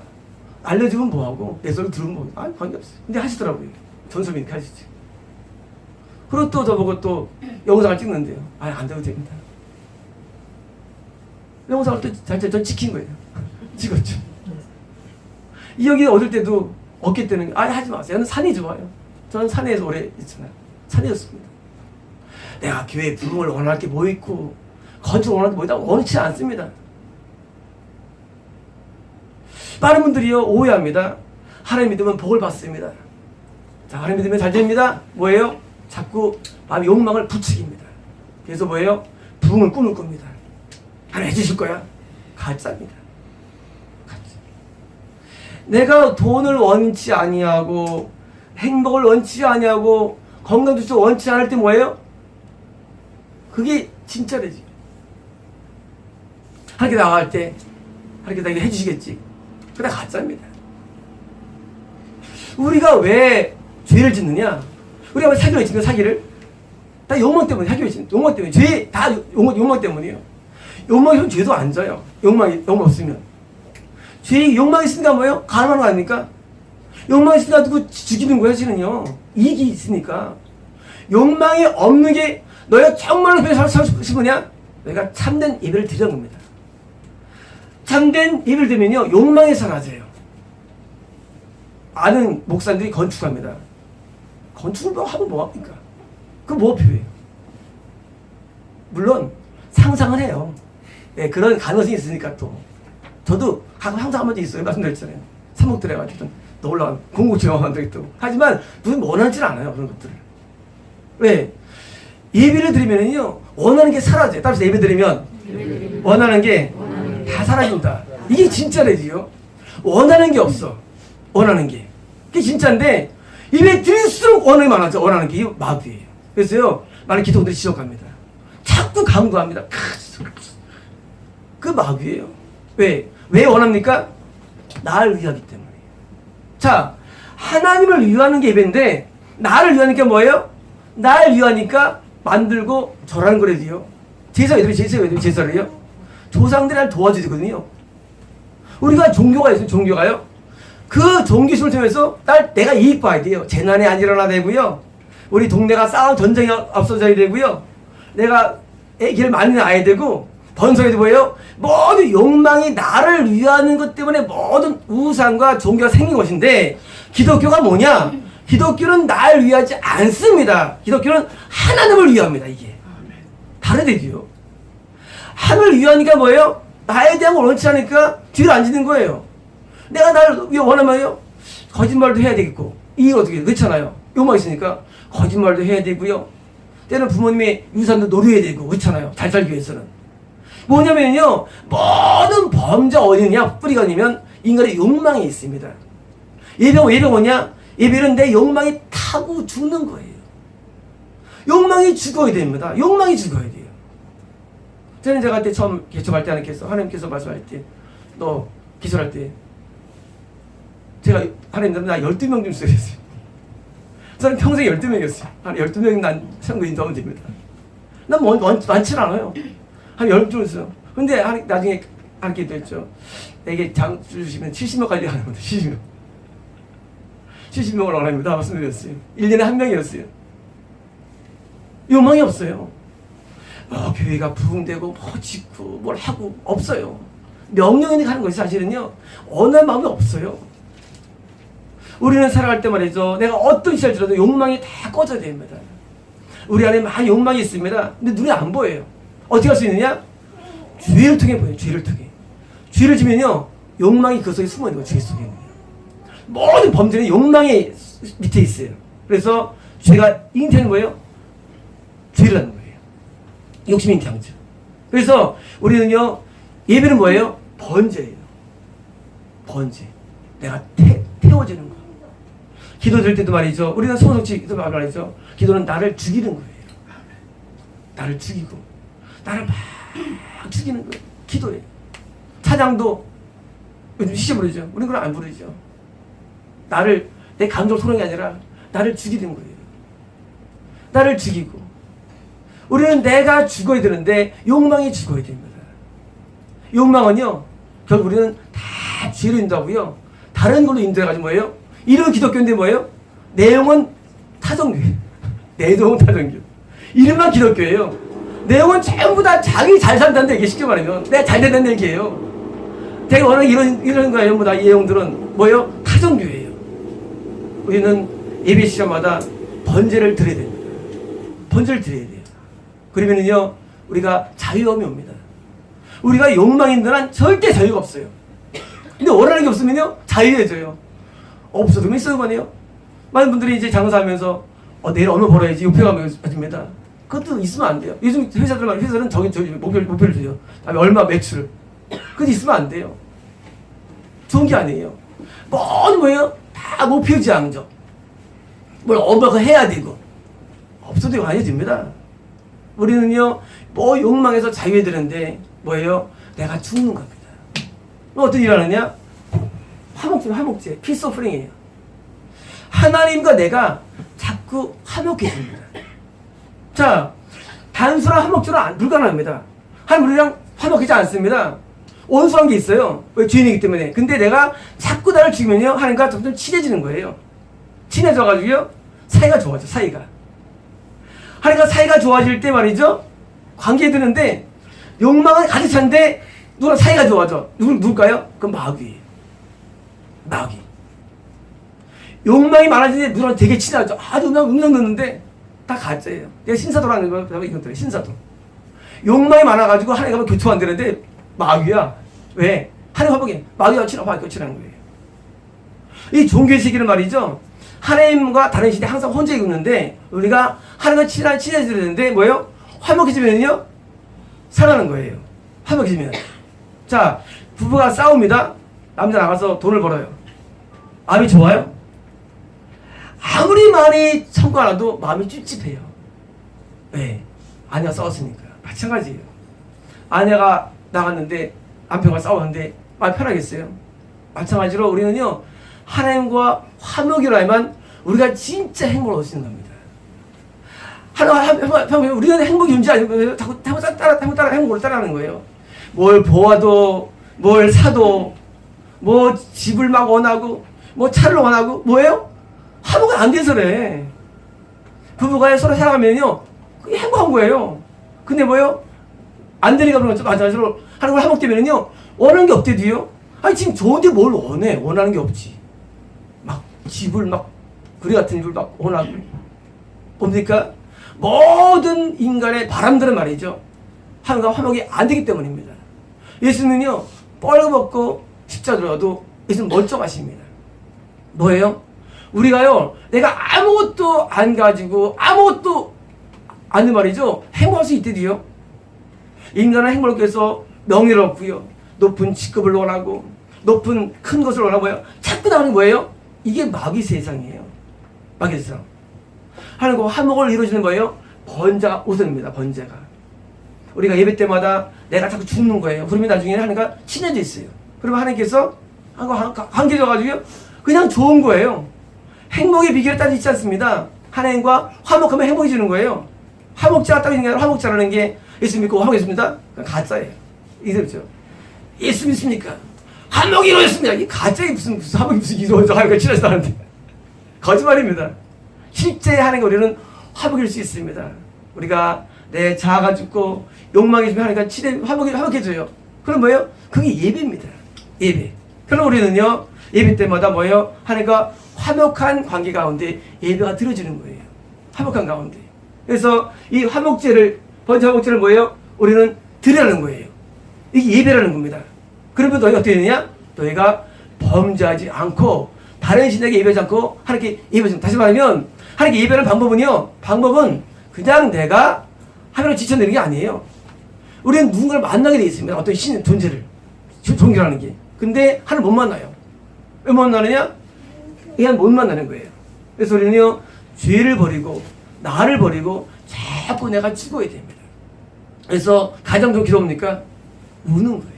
알려주면 뭐하고 내 소리 들으면 뭐하고 관계없어요. 근데 하시더라고요. 전소민께 하시지. 그리고 또 저보고 또 영상을 찍는데요. 안 돼도 됩니다. 영상을 또 전 찍힌 거예요. 찍었죠. 이 여기 얻을 때도 얻게 되는 하지 마세요. 저는 산이 좋아요. 저는 산에서 오래 있잖아요. 산이 좋습니다. 내가 교회 부흥을 원할 게 뭐 있고 건축을 원할 게 뭐 있다고 원치 않습니다. 많은 분들이요 오해합니다. 하나님 믿으면 복을 받습니다. 자, 하나님 믿으면 잘 됩니다. 뭐예요? 자꾸 마음의 욕망을 부추깁니다. 그래서 뭐예요? 부흥을 꾸밀 겁니다. 하나님 해주실 거야? 가짜입니다. 가짜. 내가 돈을 원치 아니하고 행복을 원치 아니하고 건강도 원치 않을 때 뭐예요? 그게 진짜래지. 하나님께 나갈 때 하나님께 나에게 해주시겠지. 그게 가짜입니다. 우리가 왜 죄를 짓느냐? 우리가 왜 사기를 짓는 사기를? 다 욕망 때문에 사기를 짓는 욕망 때문에 죄 다 욕망 때문이에요. 욕망이 없으면 죄도 안 져요. 욕망 없으면 죄 욕망이 있으니까 뭐예요? 가능한 거 아닙니까? 욕망이 있으니까 누구 죽이는 거예요, 실은요. 이익이 있으니까. 욕망이 없는 게 너희가 정말로 그렇게 살고 싶으냐? 너희가 참된 예배를 드리는 겁니다. 참된 예배를 드리면요, 욕망이 사라져요. 아는 목사님들이 건축합니다. 건축을 뭐 하면 뭐합니까? 그거 뭐 필요해요? 물론 상상을 해요. 네, 그런 가능성이 있으니까 또. 저도 가끔 상상 한 번도 있어요. 말씀드렸잖아요. 삼목들 해가지고 너 올라간 공고체험 만들겠다고. 하지만 무슨 원하지는 않아요. 그런 것들을. 왜? 예배를 드리면요 원하는 게 사라져요. 따라서 예배 드리면 원하는 게 다 사라진다. 이게 진짜래지요. 원하는 게 없어. 원하는 게. 그게 진짜인데 예배 드릴수록 원하는 게 많아져. 원하는 게 마귀예요. 그래서요 많은 기독들이 지적합니다. 자꾸 강구합니다. 그 마귀예요. 왜 원합니까? 나를 위하기 때문에. 자, 하나님을 위하는 게 예배인데 나를 위하니까 뭐예요? 나를 위하니까 만들고 절하는 거래요. 제사를요? 조상들이 날 도와주거든요. 우리가 종교가 있어요. 종교가요. 그 종교심을 통해서 내가 이익 봐야 돼요. 재난이 안 일어나야 되고요. 우리 동네가 싸움 전쟁이 없어져야 되고요. 내가 애기를 많이 낳아야 되고 번성해도 뭐예요? 모든 욕망이 나를 위하는 것 때문에 모든 우상과 종교가 생긴 것인데 기독교가 뭐냐? 기독교는 나를 위하지 않습니다. 기독교는 하나님을 위합니다. 이게 다르대요. 하나님을 위하니까 뭐예요? 나에 대한 걸 원치 않으니까 뒤를 안 지는 거예요. 내가 나를 원하면요 거짓말도 해야 되겠고 이게 어떻게 그렇잖아요. 욕망 있으니까 거짓말도 해야 되고요. 때는 부모님의 유산도 노려야 되고 그렇잖아요. 잘 살기 위해서는. 뭐냐면요 모든 범죄 어디냐 뿌리가 아니면 인간의 욕망이 있습니다. 예배 뭐냐? 예배는 내 욕망이 타고 죽는 거예요. 욕망이 죽어야 됩니다. 욕망이 죽어야 돼요. 저는 제가 그때 처음 개척할 때 하나님께서 말씀할 때 너 기술할 때 제가 하나님 나 12명 좀 쓰겠어요. 저는 평생 12명이었어요. 한 12명 난 선거인 더 하면 됩니다. 난 많지 않아요. 한 12명 있어요. 근데 나중에 하나님께 했죠. 내게 장 주시면 70명까지 하는 겁니다. 70명. 70명을 원합니다. 말씀드렸어요. 1년에 한 명이었어요. 욕망이 없어요. 교회가 부흥되고 뭐 짓고 뭘 하고 없어요. 명령이 가는 것이 사실은요 원하는 마음이 없어요. 우리는 살아갈 때 말이죠. 내가 어떤 시간을 들어도 욕망이 다 꺼져야 됩니다. 우리 안에 많은 욕망이 있습니다. 근데 눈에 안 보여요. 어떻게 할 수 있느냐? 죄를 통해 보여요. 죄를 통해. 죄를 지면요 욕망이 그 속에 숨어 있는 거예요. 죄 속에. 모든 범죄는 욕망의 밑에 있어요. 그래서 죄가 잉태는 뭐예요? 죄를 하는 거예요. 욕심이 잉태한 거죠. 그래서 우리는요 예배는 뭐예요? 번제예요. 번제. 내가 태워지는 거. 기도 드릴 때도 말이죠. 우리는 소속지도 말이죠. 기도는 나를 죽이는 거예요. 나를 죽이고 나를 막 죽이는 거예요. 기도예요. 찬양도 요즘 시시 부르죠. 우리는 그걸 안 부르죠. 나를 내 감정을 토는 게 아니라 나를 죽이는 거예요. 나를 죽이고 우리는 내가 죽어야 되는데 욕망이 죽어야 됩니다. 욕망은요 결국 우리는 다 죄로 인도하고요 다른 걸로 인도해가지고 뭐예요? 이름은 기독교인데 뭐예요? 내용은 타종교예요. 내용은 타종교. 이름만 기독교예요. 내용은 전부 다 자기 잘 산다는 얘기 쉽게 말하면 내가 잘 된다는 얘기예요. 되게 워낙 이런 거예요. 뭐 다 이 내용들은 뭐예요? 타종교예요. 우리는 예배 시간마다 번제를 드려야 됩니다. 번제를 드려야 돼요. 그러면은요 우리가 자유함이 옵니다. 우리가 욕망인 한 절대 자유가 없어요. 근데 원하는 게 없으면요 자유해져요. 없어도 있어요 거네요. 많은 분들이 이제 장사하면서 내일 얼마 벌어야지 목표가 가집니다. 그것도 있으면 안 돼요. 요즘 회사들은 저기 목표를 줘요. 다음에 얼마 매출을. 그것도 있으면 안 돼요. 좋은 게 아니에요. 뭐예요? 다 목표지향적. 뭘 얼마가 해야 되고 없어도 아니집니다. 우리는요 뭐 욕망에서 자유해야 되는데 뭐예요? 내가 죽는 겁니다. 어떤 일을 하느냐? 화목제, 피스 오프링이에요. 하나님과 내가 자꾸 화목해집니다. 자, 단순한 화목제는 불가능합니다. 하나님 우리랑 화목하지 않습니다. 원수한 게 있어요. 왜? 죄인이기 때문에. 근데 내가 자꾸 나를 죽이면요 하나님과 점점 친해지는 거예요. 친해져가지고요 사이가 좋아져. 사이가 하나님과 사이가 좋아질 때 말이죠 관계에 드는데 욕망은 가득 찬데 누구랑 사이가 좋아져. 누굴까요? 그건 마귀예요. 마귀. 욕망이 많아지는데 누구랑 되게 친하죠. 아주 음성 듣는데 다 가짜예요. 내가 신사도라는 거 이것들이 신사도. 욕망이 많아가지고 하나님 가면 교통 안 되는데 마귀야. 왜? 하나님 화복이 마귀와 친하는 거예요. 이 종교의 시기는 말이죠. 하나님과 다른 시대 항상 혼자 있는데 우리가 하나님과 친해져야 되는데 뭐예요? 화목해지면요 사랑하는 거예요. 화목해지면. 자, 부부가 싸웁니다. 남자 나가서 돈을 벌어요. 마음이 좋아요? 아무리 많이 청구하라도 마음이 찝찝해요. 왜? 아내가 싸웠으니까. 마찬가지예요. 아내가 나갔는데 남편과 싸웠는데 마음이 편하겠어요? 마찬가지로 우리는요 하나님과 화목이라면 우리가 진짜 행복을 얻을 수 있는 겁니다. 우리는 행복이 문제 아니고 자꾸 행복을 따라하는 거예요. 뭘 보아도 뭘 사도 뭐 집을 막 원하고 뭐 차를 원하고 뭐예요? 화목은 안 돼서 그래. 부부가 서로 사랑하면요 그게 행복한 거예요. 근데 뭐예요? 안 되니까 그런 거죠. 마찬가지로 하나님과 화목되면요 원하는 게 없대도요. 아니 지금 좋은데 뭘 원해? 원하는 게 없지. 막 집을 막 그리 같은 집을 막 원하고 뭡니까? 모든 인간의 바람들은 말이죠 하나님과 화목이 안 되기 때문입니다. 예수는요 뻘거벗고 십자가도 예수는 멀쩡하십니다. 뭐예요? 우리가요 내가 아무것도 안 가지고 아무것도 안 말이죠 행복할 수 있대요. 인간은 행복을 위해서 명예를 얻고요 높은 직급을 원하고 높은 큰 것을 원하고 뭐예요? 자꾸 나오는 뭐예요? 이게 마귀 세상이에요. 마귀 세상. 하나님과 화목을 이루어지는 거예요? 번제가 우선입니다. 번제가. 우리가 예배 때마다 내가 자꾸 죽는 거예요. 그러면 나중에 하나님과 친해져 있어요. 그러면 하나님께서 관계져가지고요 그냥 좋은 거예요. 행복의 비결을 따지지 있지 않습니다. 하나님과 화목하면 행복해지는 거예요. 화목자가 딱 있는 게 아니라 화목자라는 게 예수 믿고 화목했습니다. 가짜예요. 이거죠. 예수 믿습니까? 화목이 이루어졌습니다. 이 가짜에 무슨 화목이 무슨 이루어져 하나님과 친해졌다는데 거짓말입니다. 실제 하나님과 우리는 화목일 수 있습니다. 우리가 내 자아가 죽고 욕망이 있으면 하나님과 화목해져요. 그럼 뭐예요? 그게 예배입니다. 예배. 그럼 우리는요 예배 때마다 뭐예요? 하나님과 화목한 관계 가운데 예배가 드려지는 거예요. 화목한 가운데. 그래서 이 화목제를 번제 화목제를 뭐예요? 우리는 드리라는 거예요. 이게 예배라는 겁니다. 그러면 너희가 어떻게 되느냐? 너희가 범죄하지 않고 다른 신에게 예배하지 않고 하나님께 예배하지. 다시 말하면 하나님께 예배하는 방법은요. 방법은 그냥 내가 하나님을 지쳐내는 게 아니에요. 우리는 누군가를 만나게 돼 있습니다. 어떤 신의 존재를 존경하는 게. 근데 하나님 못 만나요. 왜 못 만나느냐? 그냥 못 만나는 거예요. 그래서 우리는요. 죄를 버리고 나를 버리고 자꾸 내가 죽어야 됩니다. 그래서 가정적 기도 뭡니까? 우는 거예요.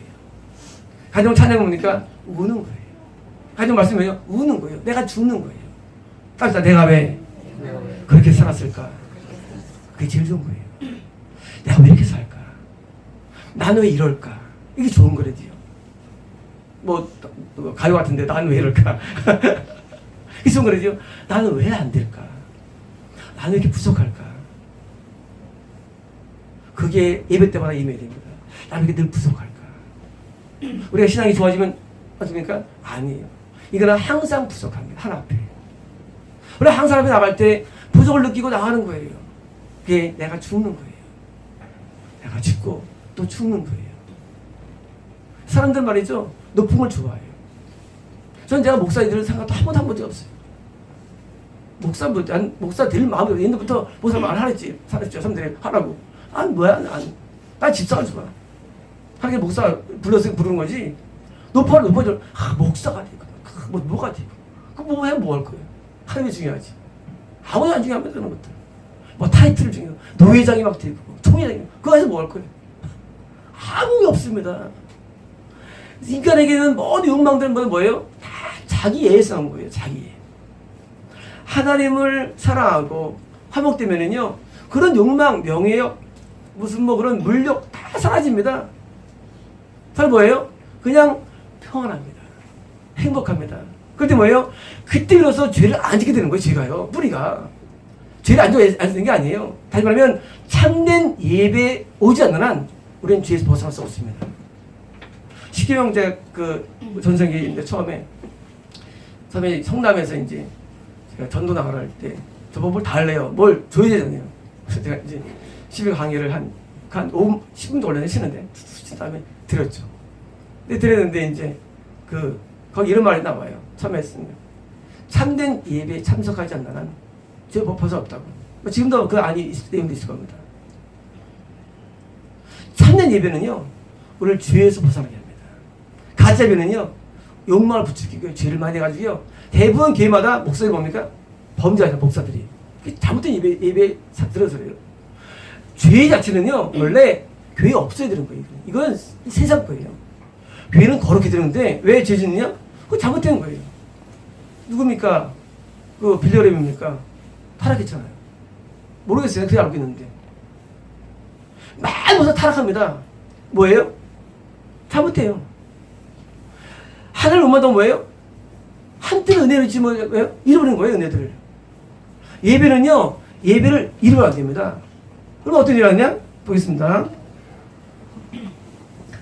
가정 찬양 뭡니까? 우는 거예요. 가정 말씀이에요? 우는 거예요. 내가 죽는 거예요. 따라서 내가 왜 그렇게 살았을까? 그게 제일 좋은 거예요. 내가 왜 이렇게 살까? 나는 왜 이럴까? 이게 좋은 거래요. 뭐 가요 같은데 나는 왜 이럴까? 이게 좋은 거래요. 나는 왜 안 될까? 나는 왜 이렇게 부족할까? 그게 예배 때마다 임해야 됩니다. 나는 왜 늘 부족할까? 우리가 신앙이 좋아지면 어떻습니까? 아니에요. 이거는 항상 부족합니다. 하나 앞에. 우리가 항상 앞에 나갈 때 부족을 느끼고 나가는 거예요. 그게 내가 죽는 거예요. 내가 죽고 또 죽는 거예요. 사람들 말이죠. 높은 걸 좋아해요. 저는 제가 목사님들을 생각도 한 번도 한 적이 없어요. 목사 될 마음이 옛날부터 목사 말 하랬지. 사람들이 하라고. 뭐야, 난 집사가 좋아. 하나님 목사 불러서 부르는 거지. 높아져. 목사가 되고. 뭐가 되고. 뭐 해, 뭐 할 거예요. 하나님이 중요하지. 아무도 안 중요하면 그런 것들. 뭐 타이틀을 중요하고. 노회장이 막 되고. 총회장이. 그거 해서 뭐 할 거예요. 아무 게 없습니다. 인간에게는 모든 욕망들은 뭐예요? 다 자기애에서 나온 거예요. 자기애. 하나님을 사랑하고 화목되면은요. 그런 욕망, 명예욕, 무슨 뭐 그런 물욕 다 사라집니다. 잘 뭐예요? 그냥 평안합니다. 행복합니다. 그때 뭐예요? 그때 비로소 죄를 안 짓게 되는 거예요. 죄가요. 뿌리가. 죄를 안 짓는 게 아니에요. 다시 말하면 참된 예배 오지 않는 한 우리는 죄에서 벗어날 수 없습니다. 십계명제 그 전성기인데 처음에 성남에서 이제 제가 전도 나가라 할 때 저보고 뭘 다 할래요. 뭘 줘야 되잖아요. 그래서 제가 이제 10일 강의를 한 5분, 10분도 원래 쉬는데 다음에 드렸죠. 근데 드렸는데 이제 거기 이런 말이 나와요. 처음에 했습니다. 참된 예배에 참석하지 않는 한 죄 벗어 없다고. 지금도 그 안이 내용도 있을 겁니다. 참된 예배는요. 우리를 죄에서 벗어나게 합니다. 가짜 예배는요. 욕망을 부추기고 죄를 많이 해가지고요. 대부분 교회마다 목사들이 뭡니까? 범죄하죠. 목사들이. 잘못된 예배 들어서 그래요. 죄 자체는요. 원래 교회에 없어야 되는 거예요. 이건 세상 거예요. 교회는 거룩히 되는데 왜 죄 짓느냐? 그거 잘못된 거예요. 누굽니까? 그 빌려렘입니까? 타락했잖아요. 모르겠어요. 그게 알고 있는데. 많은 곳에서 타락합니다. 뭐예요? 잘못해요. 하나님을 못 만나면 뭐예요? 한때는 은혜를 주지 뭐예요? 잃어버린 거예요. 은혜들을. 예배는요. 예배를 잃으면 안 됩니다. 그럼 어떤 일이 하냐? 보겠습니다.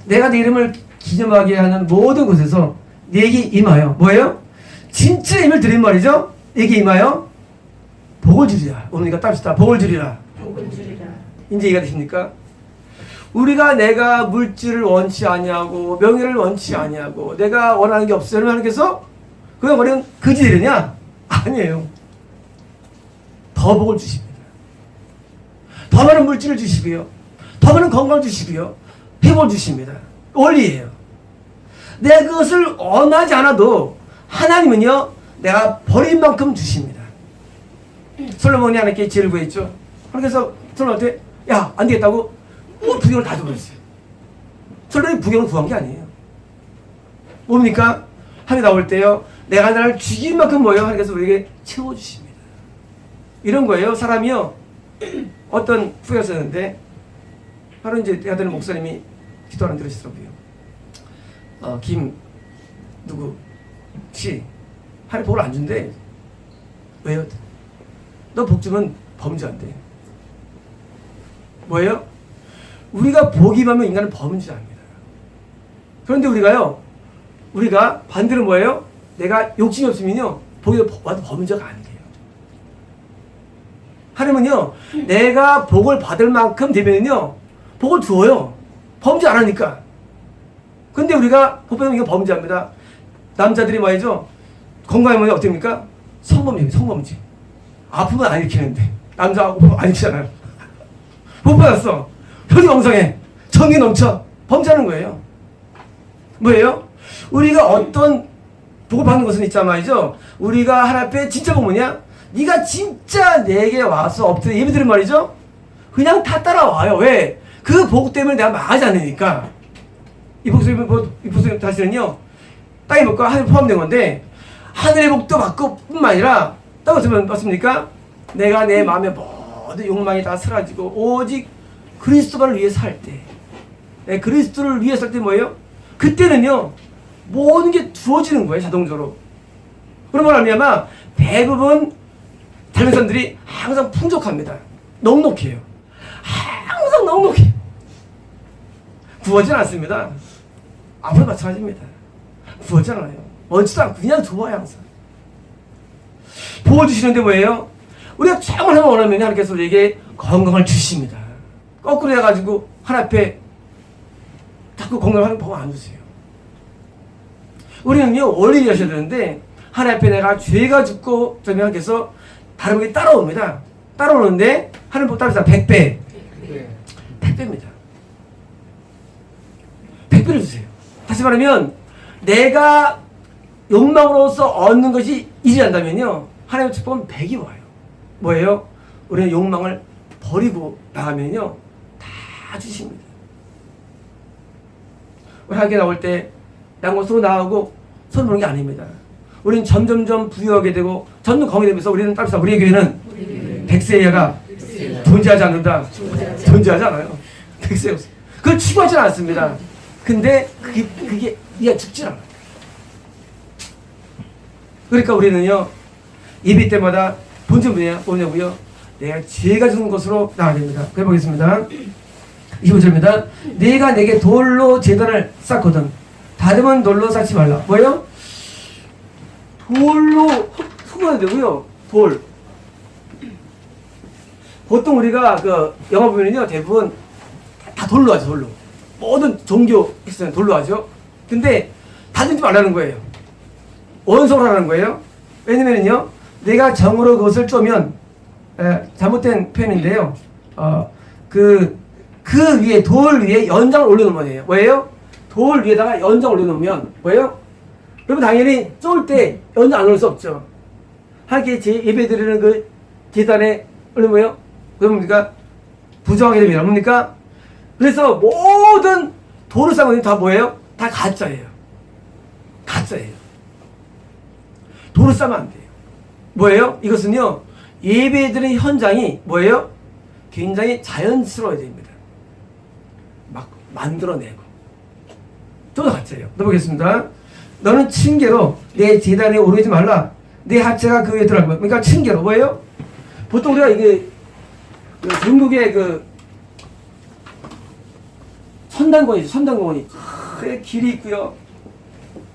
내가 내 이름을 기념하게 하는 모든 곳에서 내게 임하여 뭐예요? 진짜 힘을 드린 말이죠. 내게 임하여 복을 주리라. 오늘니까 따릅시다. 복을 주리라. 복을 주리라. 이제 이해가 되십니까? 우리가 내가 물질을 원치 아니하고 명예를 원치 아니하고 내가 원하는 게 없어요. 하나님께서 그냥 버리면 그지 되느냐? 아니에요. 더 복을 주십니다. 더 많은 물질을 주시고요. 더 많은 건강을 주시고요. 회복을 주십니다. 원리예요. 내가 그것을 원하지 않아도 하나님은요. 내가 버린 만큼 주십니다. 솔로몬이 하나님께 지혜를 구했죠. 그래서 솔로몬한테 야, 안 되겠다고 부경을 다 줘버렸어요. 솔로몬이 부경을 구한 게 아니에요. 뭡니까? 하늘에 나올 때요. 내가 나를 죽일 만큼 뭐예요? 하나님께서 우리에게 채워주십니다. 이런 거예요. 사람이요. 어떤 후회가 있었는데 바로 이제 내가 되는 목사님이 기도하는 들으시더라고요. 김 누구 씨 하나님 복을 안 준대. 왜요? 너 복 주면 범죄한대. 뭐예요? 우리가 복이 많으면 인간은 범죄합니다. 그런데 우리가 반대로 뭐예요? 내가 욕심이 없으면요 복이 와도 범죄가 안 돼요. 하나님은요 내가 복을 받을 만큼 되면요 복을 주어요. 범죄 안 하니까. 근데 우리가 법보면 이거 범죄합니다. 남자들이 말이죠. 건강하면 어떻습니까? 성범죄입니다. 성범죄. 아프면 안 일으키는데 남자하고 안 일으키잖아요. 못 받았어. 혈이 왕성해. 정이 넘쳐. 범죄하는 거예요. 뭐예요? 우리가 어떤 복을 받는 것은 있잖아 말이죠. 우리가 하나님 앞에 진짜 복 뭐냐? 네가 진짜 내게 와서 엎드려 예배드린 말이죠. 그냥 다 따라와요. 왜? 그 복 때문에 내가 망하지 않으니까. 이 복수님 다시는요. 땅의 복과 하늘 포함된 건데 하늘의 복도 받고 뿐만 아니라 땅을 쓰면 맞습니까? 내가 내 마음의 모든 욕망이 다 사라지고 오직 그리스도를 위해 살 때, 네, 그리스도를 위해 살 때 뭐예요? 그때는요 모든 게 주어지는 거예요 자동적으로. 그런 걸 하면 대부분 젊은 사람들이 항상 풍족합니다. 넉넉해요. 항상 넉넉해. 구하지 않습니다. 앞으로 마찬가지입니다. 구하지 않아요. 원치도 않고 그냥 좋아요 항상. 부어주시는데 뭐예요? 우리가 정말 하나님 원하면 하나님께서 우리에게 건강을 주십니다. 거꾸로 해가지고 하나님 앞에 자꾸 건강을 복 안 주세요. 우리는요 원리 하셔야 되는데 하나님 앞에 내가 죄가 죽고 저는 하나님께서 다른 분이 따라옵니다. 따라오는데 하나님 복 따라서 100배 100배입니다. 100배를 주세요. 다시 말하면 내가 욕망으로서 얻는 것이 일이란다면요 하나님의 축복은 100이 와요. 뭐예요? 우리는 욕망을 버리고 나가면요 다 주십니다. 우리 학교에 나올 때 양곳으로 나오고 손 보는 게 아닙니다. 우리는 점점점 부유하게 되고 점점 건강이 되면서 우리는 따라서 우리의 교회는 백세야가 존재하지 않는다. 존재하지 않아요. 백세 없어. 그걸 추구하지 않습니다. 근데 그게 이게 죽지 않아요. 그러니까 우리는요 예배 때마다 본점 뭐냐고요? 내가 죄가 주는 것으로 나가야 됩니다. 그래 보겠습니다. 25절입니다. 네가 내게 돌로 제단을 쌓거든 다듬은 돌로 쌓지 말라. 뭐예요? 돌로 흙어야 되고요. 돌. 보통 우리가 그 영화 보면요 대부분 다 돌로 하죠. 돌로. 모든 종교 있어요. 돌로 하죠. 근데 다듬지 말라는 거예요. 원성을 하라는 거예요. 왜냐면요 내가 정으로 그것을 쪼면 잘못된 표현인데요. 그 위에 돌 위에 연장을 올려놓으면 뭐예요? 뭐예요? 돌 위에다가 연장을 올려놓으면 뭐예요? 그러면 당연히 쫄 때 연장 안 올릴 수 없죠. 하나님께 예배 드리는 그 제단에 올리면 뭐예요? 그러면 뭡니까? 부정하게 됩니다. 뭡니까? 그래서 모든 돌을 쌓은 것이 다 뭐예요? 다 가짜예요. 가짜예요. 돌을 쌓으면 안 돼요. 뭐예요? 이것은요 예배드리는 현장이 뭐예요? 굉장히 자연스러워야 됩니다. 막 만들어내고 좀 더 가짜예요. 넘어가겠습니다. 너는 층계로 내 제단에 오르지 말라. 내 하체가 그 위에 들어갈 거야. 그러니까 층계로 뭐예요? 보통 우리가 이게 중국의 그 선단공원이죠. 선단공원이 길이 있고요.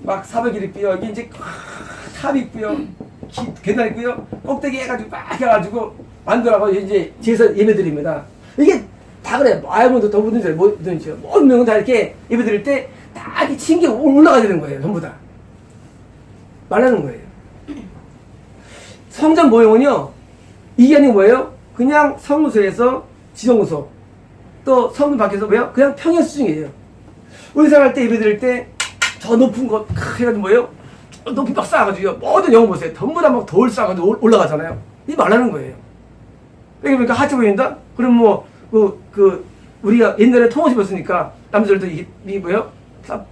막 사발 길이 있고요. 여기 이제 탑이 있고요. 계단 있고요. 꼭대기 해가지고 막 해가지고 만들어가고 이제 제사 예배드립니다. 이게 다 그래. 아이언도 더 묻은지 뭐든지 모든 명은 다 이렇게 예배드릴 때 다 이렇게 층계 올라가야 되는 거예요. 전부 다 말하는 거예요. 성전 모형은요 이게 아니고 뭐예요? 그냥 성소에서 지정소 또 성문 밖에서 뭐예요? 그냥 평행 수준이에요. 우리 생활할 때 예배드릴 때 저 높은 거 해가지고 뭐예요? 높이 막 쌓아가지고 모든 영어 보세요. 전부 다 막 돌 쌓아가지고 올라가잖아요. 이 말하는 거예요. 그러니까 하체 보인다? 그럼 뭐 우리가 옛날에 통옷 입었으니까 남자들도 이게 뭐예요?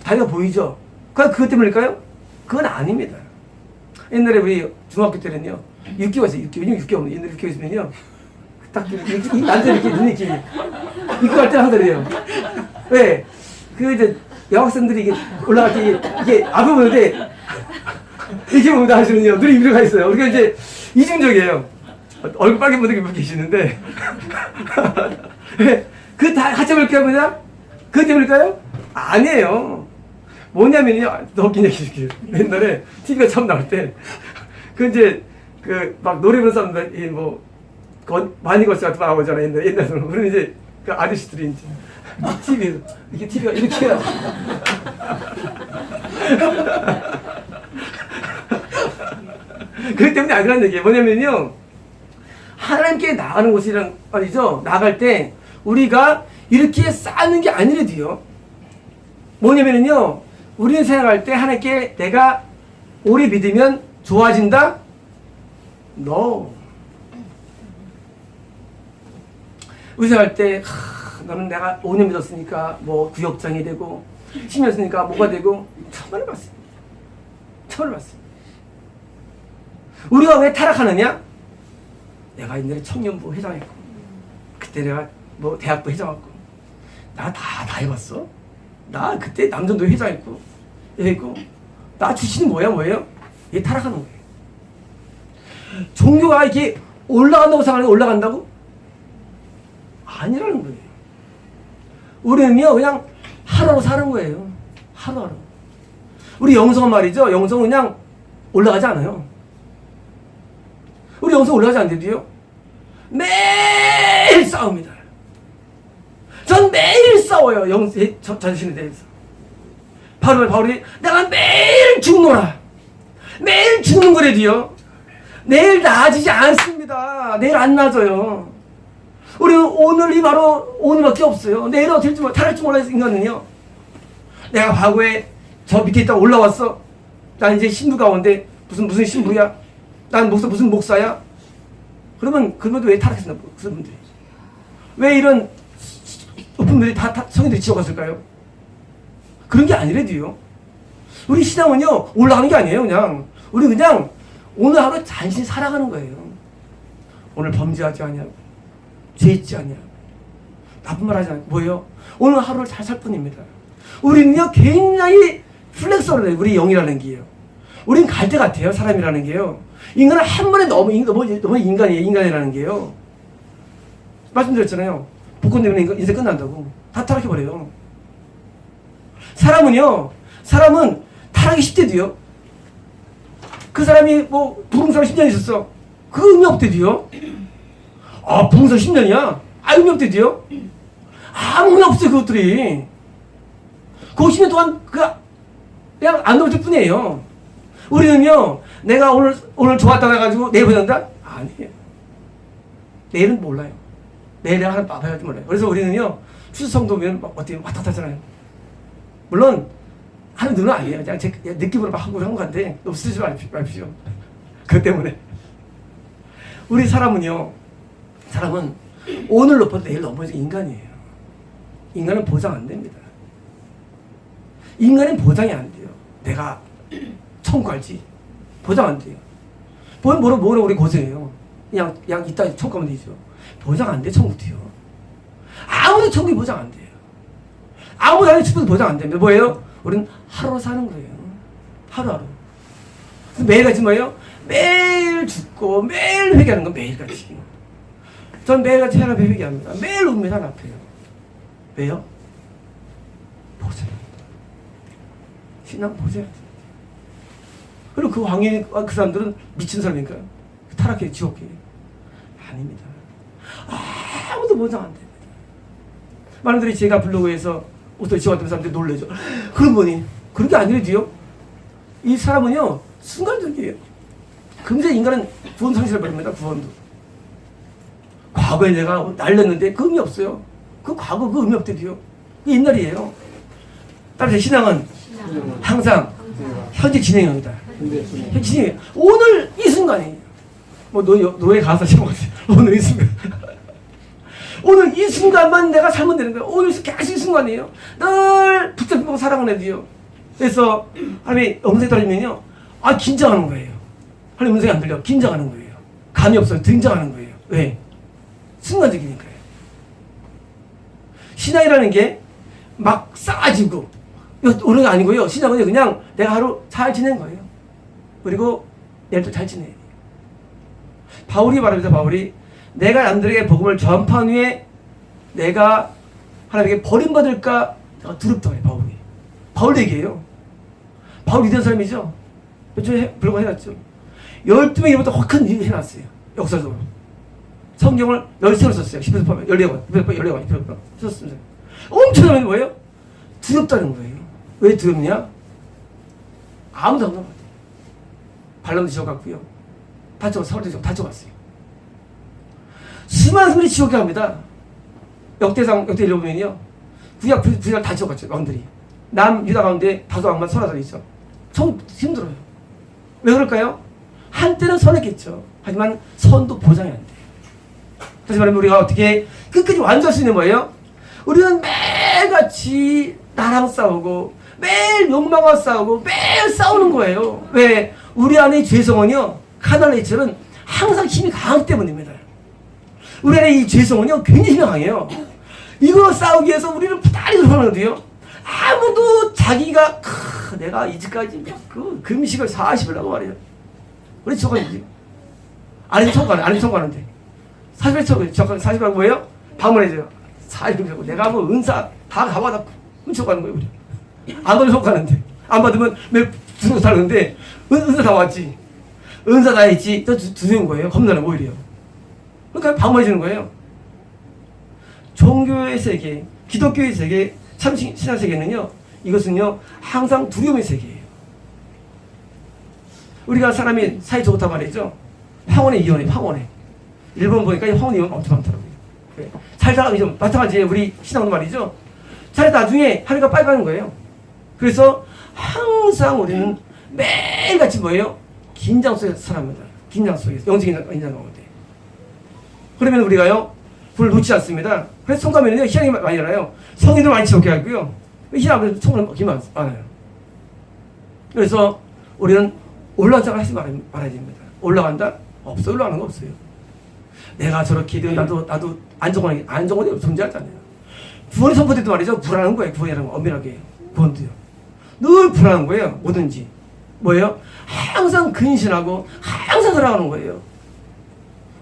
다리가 보이죠? 그것 때문일까요? 그건 아닙니다. 옛날에 우리 중학교 때는요 6개월 있어요. 6개월. 요즘 6개월 없는데 옛날에 6개월 있으면요 딱 이 남자 이렇게 눈이 이렇게 입고 갈 때 하더래요. 왜? 그 이제 여학생들이 이게 올라갈 때 이게 앞에 보는데 이렇게 봅니다 하시면요 눈이 위로 가 있어요. 우리가 이제 이중적이에요. 얼굴 빨개 분들이 몇 계시는데 그 다 하체 그렇게 합니다. 그것 때문일까요? 아니에요. 뭐냐면요 더 웃긴 얘기 옛날에 TV가 처음 나올 때 그 이제 그 막 노래 부르는 사람들 뭐 많이 걸쳐 같은 거 나오잖아요. 옛날에는 그럼 이제 그 아저씨들이 이제 TV에서 이렇게 TV가 이렇게 해가지고 그렇기 때문에 안 그런 얘기예요. 뭐냐면요, 하나님께 나가는 곳이란 말이죠. 나갈 때 우리가 이렇게 쌓는 게 아니래도요. 뭐냐면요, 우리는 생각할 때 하나님께 내가 오래 믿으면 좋아진다? No. 우리 생각할 때 나는 내가 5년 믿었으니까 뭐 구역장이 되고 10년 했으니까 뭐가 되고 천만을 받습니다. 천만을 받습니다. 우리가 왜 타락하느냐? 내가 옛날에 청년부 회장했고 그때 내가 뭐 대학부 회장했고 나 다 해봤어. 나 그때 남전도 회장했고 했고 나 출신이 뭐예요? 이게 타락하는 거예요. 종교가 이렇게 올라간다고 생각하는 게 올라간다고? 아니라는 거예요. 우리는요 그냥 하루하루 사는 거예요. 하루하루. 우리 영성은 말이죠. 영성은 그냥 올라가지 않아요. 우리 영성 올라가지 않는데도요 매일 싸웁니다. 전 매일 싸워요. 저 자신에 대해서. 바울이 내가 매일 죽노라. 매일 죽는 거래도요 내일 나아지지 않습니다. 내일 안 나아져요. 우리는 오늘이 바로 오늘밖에 없어요. 내일은 어떻게 될지 탈할지 몰라서 인간은요. 내가 과거에 저 밑에 있다가 올라왔어. 난 이제 신부 가운데 무슨 신부야? 난 무슨 목사야? 그러면 그분들 왜 타락했나? 그분들이 왜 이런 높은 분들이 다 성인들이 지옥 갔을까요? 그런 게 아니래도요. 우리 신앙은요 올라가는 게 아니에요. 그냥 우리 그냥 오늘 하루 잔신히 살아가는 거예요. 오늘 범죄하지 않냐고, 죄 있지 않냐고, 나쁜 말 하지 않냐고. 뭐예요? 오늘 하루를 잘 살 뿐입니다. 우리는요 굉장히 플렉서블해요. 우리 영이라는 게요. 우린 갈대 같아요. 사람이라는 게요. 인간은 한 번에 너무 인간이에요. 인간이라는 게요. 말씀드렸잖아요. 복권 때문에 인생 끝난다고. 다 타락해버려요. 사람은 타락이 10대도요. 그 사람이 뭐 부흥사로 10년 있었어. 그 의미 없대도요. 아 부흥사 10년이야? 아 의미 없대도요. 아무 의미 없어요. 그것들이. 그 10년 동안 그냥 안 넘을 뿐이에요. 우리는요 내가 오늘 좋았다고 해가지고 내일 보낸다? 아니에요. 내일은 몰라요. 내일 내가 하나 봐야지 몰라요. 그래서 우리는요 추수성도면 어떻게 왔다 갔다 하잖아요. 물론 하는 눈은 아니에요. 그냥 제 느낌으로 막 하고 한 건데 너무 쓰지 마십시오. 그것 때문에 우리 사람은 오늘 높아도 내일 넘어지는 인간이에요. 인간은 보장 안 됩니다. 인간은 보장이 안 돼요. 내가 천국 갈지 보장 안 돼요. 뭐로 우리 고생해요. 그냥 이따 천국 가면 되죠. 보장 안 돼. 천국도요. 아무도 천국이 보장 안 돼요. 아무도 하나님 축복도 보장 안 됩니다. 뭐예요? 우리는 하루로 사는 거예요. 하루하루. 매일같이 뭐예요? 매일 죽고 매일 회개하는 건 매일같이. 전 매일같이 하나님 앞에 회개합니다. 매일 웁니다. 하나님 앞에요. 왜요? 보세요. 신앙 보세요. 그리고 그 왕이 그 사람들은 미친 사람인가요? 타락해 지옥해. 아닙니다. 아무도 보장 안 됩니다. 많은 분들이 제가 블로그에서 어떤 지옥 같은 사람들이 놀래죠. 그런 분이 그런 게 아니래도요. 이 사람은요 순간적이에요. 금세 인간은 구원 상실을 버립니다. 구원도. 과거에 내가 날렸는데 그 의미 없어요. 그 과거 그 의미 없대도요. 그게 옛날이에요. 따라서 신앙은 항상 현재 진행형이다. 현재 진행. 오늘 이 순간이에요. 뭐 노예 가사 제목같아요. 오늘 이 순간. 오늘 이 순간만 내가 살면 되는 거예요. 오늘 계속 이 순간이에요. 늘 붙잡고 살아가는 애들이요. 그래서 하나님이 음성이 떨어지면요. 긴장하는 거예요. 하나님 음성이 안 들려. 긴장하는 거예요. 감이 없어요. 등장하는 거예요. 왜? 순간적이니까요. 신앙이라는 게 막 싸가지고 오는 게 아니고요. 신앙은 그냥 내가 하루 잘 지낸 거예요. 그리고 내일도 잘 지내야 돼요. 바울이 말합니다. 바울이 내가 남들에게 복음을 전파한 후에 내가 하나님에게 버림받을까 내가 두렵다고 해요. 바울 얘기예요. 바울 위대한 사람이죠. 몇 주에 블로그 해놨죠. 12명이부터 확 큰 일 해놨어요. 역사적으로. 성경을 13을 썼어요. 10에서 포함해 14권 썼습니다. 엄청나게 뭐예요? 두렵다는 거예요. 왜 두렵냐? 아무도 없는 것 같아요. 발람도 지옥 갔고요. 서울도 지옥 다쳐갔어요. 수많은 사람들이 지옥에 갑니다. 역대상, 역대 읽어보면요. 구약 다 지옥 갔죠, 왕들이. 남유다 가운데 다소 왕만 선하들이 있죠. 좀 힘들어요. 왜 그럴까요? 한때는 선했겠죠. 하지만 선도 보장이 안 돼요. 다시 말하면 우리가 어떻게 끝까지 완주할 수 있는 거예요? 우리는 매일같이 나랑 싸우고 매일 욕망과 싸우고 매일 싸우는 거예요. 왜? 우리 안의 죄성은요, 카날레이처는 항상 힘이 강하기 때문입니다. 우리 안에 이 죄성은요, 굉장히 힘이 강해요. 이거 싸우기 위해서 우리는 부단히 노력하는데요, 아무도 자기가 내가 이제까지 그 금식을 40을 하고 말이에요. 우리 저거지. 아니 청구하는데 40을 하고 뭐예요? 방문해줘요. 40을 하고 내가 뭐 은사 다 가봐다 훔쳐가는 거예요. 우리 안 받으면 속가는데, 안 받으면 내 주고 사는데 은사 다 왔지. 은사 다 했지. 또 두세운 거예요. 겁나는 오히려. 그러니까 방문해주는 거예요. 종교의 세계, 기독교의 세계, 참 신앙 세계는요, 이것은요 항상 두려움의 세계예요. 우리가 사람이 사이 좋다 말이죠. 황혼의 이혼해, 황혼해. 일본 보니까 황혼 이혼 엄청 많더라고요. 네. 살다가 좀 마찬가지예요. 우리 신앙도 말이죠. 살다 나중에 하늘가 빨가는 거예요. 그래서 항상 우리는 매일같이 뭐예요? 긴장 속에서 살아갑니다. 긴장 속에서, 영적인 긴장 가운데. 그러면 우리가요, 불을 놓지 않습니다. 그래서 성가면은요, 희망이 많이 일어나요. 성인도 많이 지옥에 가고요. 희망은 성은 많아요. 그래서 우리는 올라간 생각을 하지 말아야 됩니다. 올라간다? 없어. 올라가는 거 없어요. 내가 저렇게 되면 나도 안정원이 존재하잖아요. 구원이 선포될 때 말이죠. 불안한 거예요. 구원이라는 거 엄밀하게. 구원도요. 늘 불안한 거예요. 뭐든지. 뭐예요? 항상 근신하고 항상 살아가는 거예요.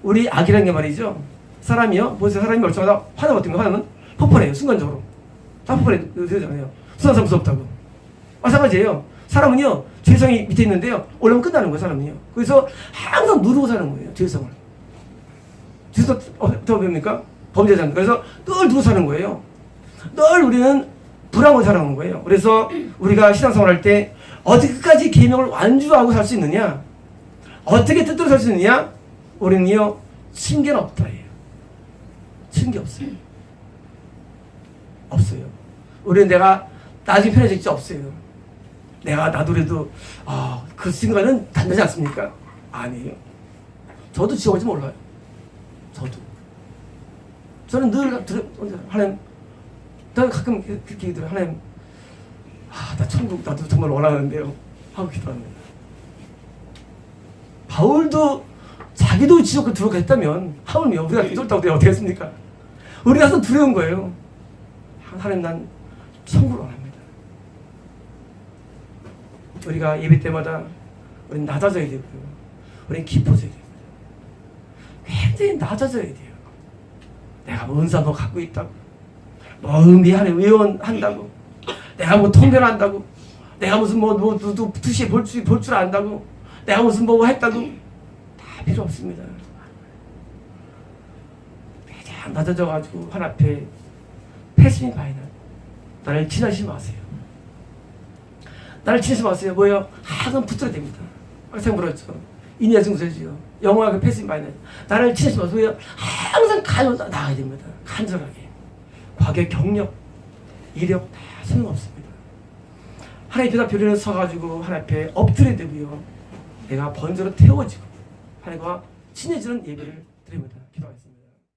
우리 악이라는 게 말이죠. 사람이요. 보세요. 사람이 멀쩡하다. 화나면 어떤가? 화나면 폭발해요. 순간적으로. 다 폭발해요. 그러잖아요. 순간상 무섭다고. 마찬가지예요. 사람은요, 죄성이 밑에 있는데요, 올라오면 끝나는 거예요, 사람은요. 그래서 항상 누르고 사는 거예요, 죄성을. 죄성, 어떻게 봅니까? 범죄자입니다. 그래서 늘 누르고 사는 거예요. 늘 우리는 불안하고 살아가는 거예요. 그래서 우리가 신앙생활 할 때, 어떻게 끝까지 계명을 완주하고 살 수 있느냐? 어떻게 뜻대로 살 수 있느냐? 우리는요, 징계는 없다예요. 징계 없어요. 없어요. 우리는 내가 나중에 편해질 게 없어요. 내가 나더라도 그 순간은 단단하지 않습니까? 아니에요. 저도 지옥 올지 몰라요. 저는 늘 하나님, 나는 가끔 그렇게 얘기해요. 하나님, 나 천국 나도 정말 원하는데요 하고 기도합니다. 바울도 자기도 지옥을 들어갔다면 하물며 우리가 뚫었다고 내가 어떻게 했습니까? 우리가 서 두려운 거예요. 하나님, 난 천국을 원합니다. 우리가 예배 때마다 우리는 낮아져야 되고요. 우리는 깊어져야 됩니다. 굉장히 낮아져야 돼요. 내가 뭐 은사 뭐 갖고 있다고, 뭐 의미하네 의원한다고, 내가 뭐 통변한다고, 내가 무슨 뭐 두시에 볼 줄 안다고, 내가 무슨 뭐 했다고, 다 필요 없습니다. 가장 낮아져가지고 하나 앞에 패스미 바이나 나를 친하시지 마세요. 나를 친하시지 마세요. 뭐예요? 항상 붙들어야 됩니다. 항상 물었죠. 인야 증서지요. 영어가 그 패스미 바이나 나를 친하시지 마세요. 항상 나가야 됩니다. 간절하게. 과격, 경력, 이력 다 소용없습니다. 하나님 앞에 교련에 서가지고 하나님 앞에 엎드려야 되고요. 내가 번제로 태워지고 하나님과 친해지는 예배를 드립니다.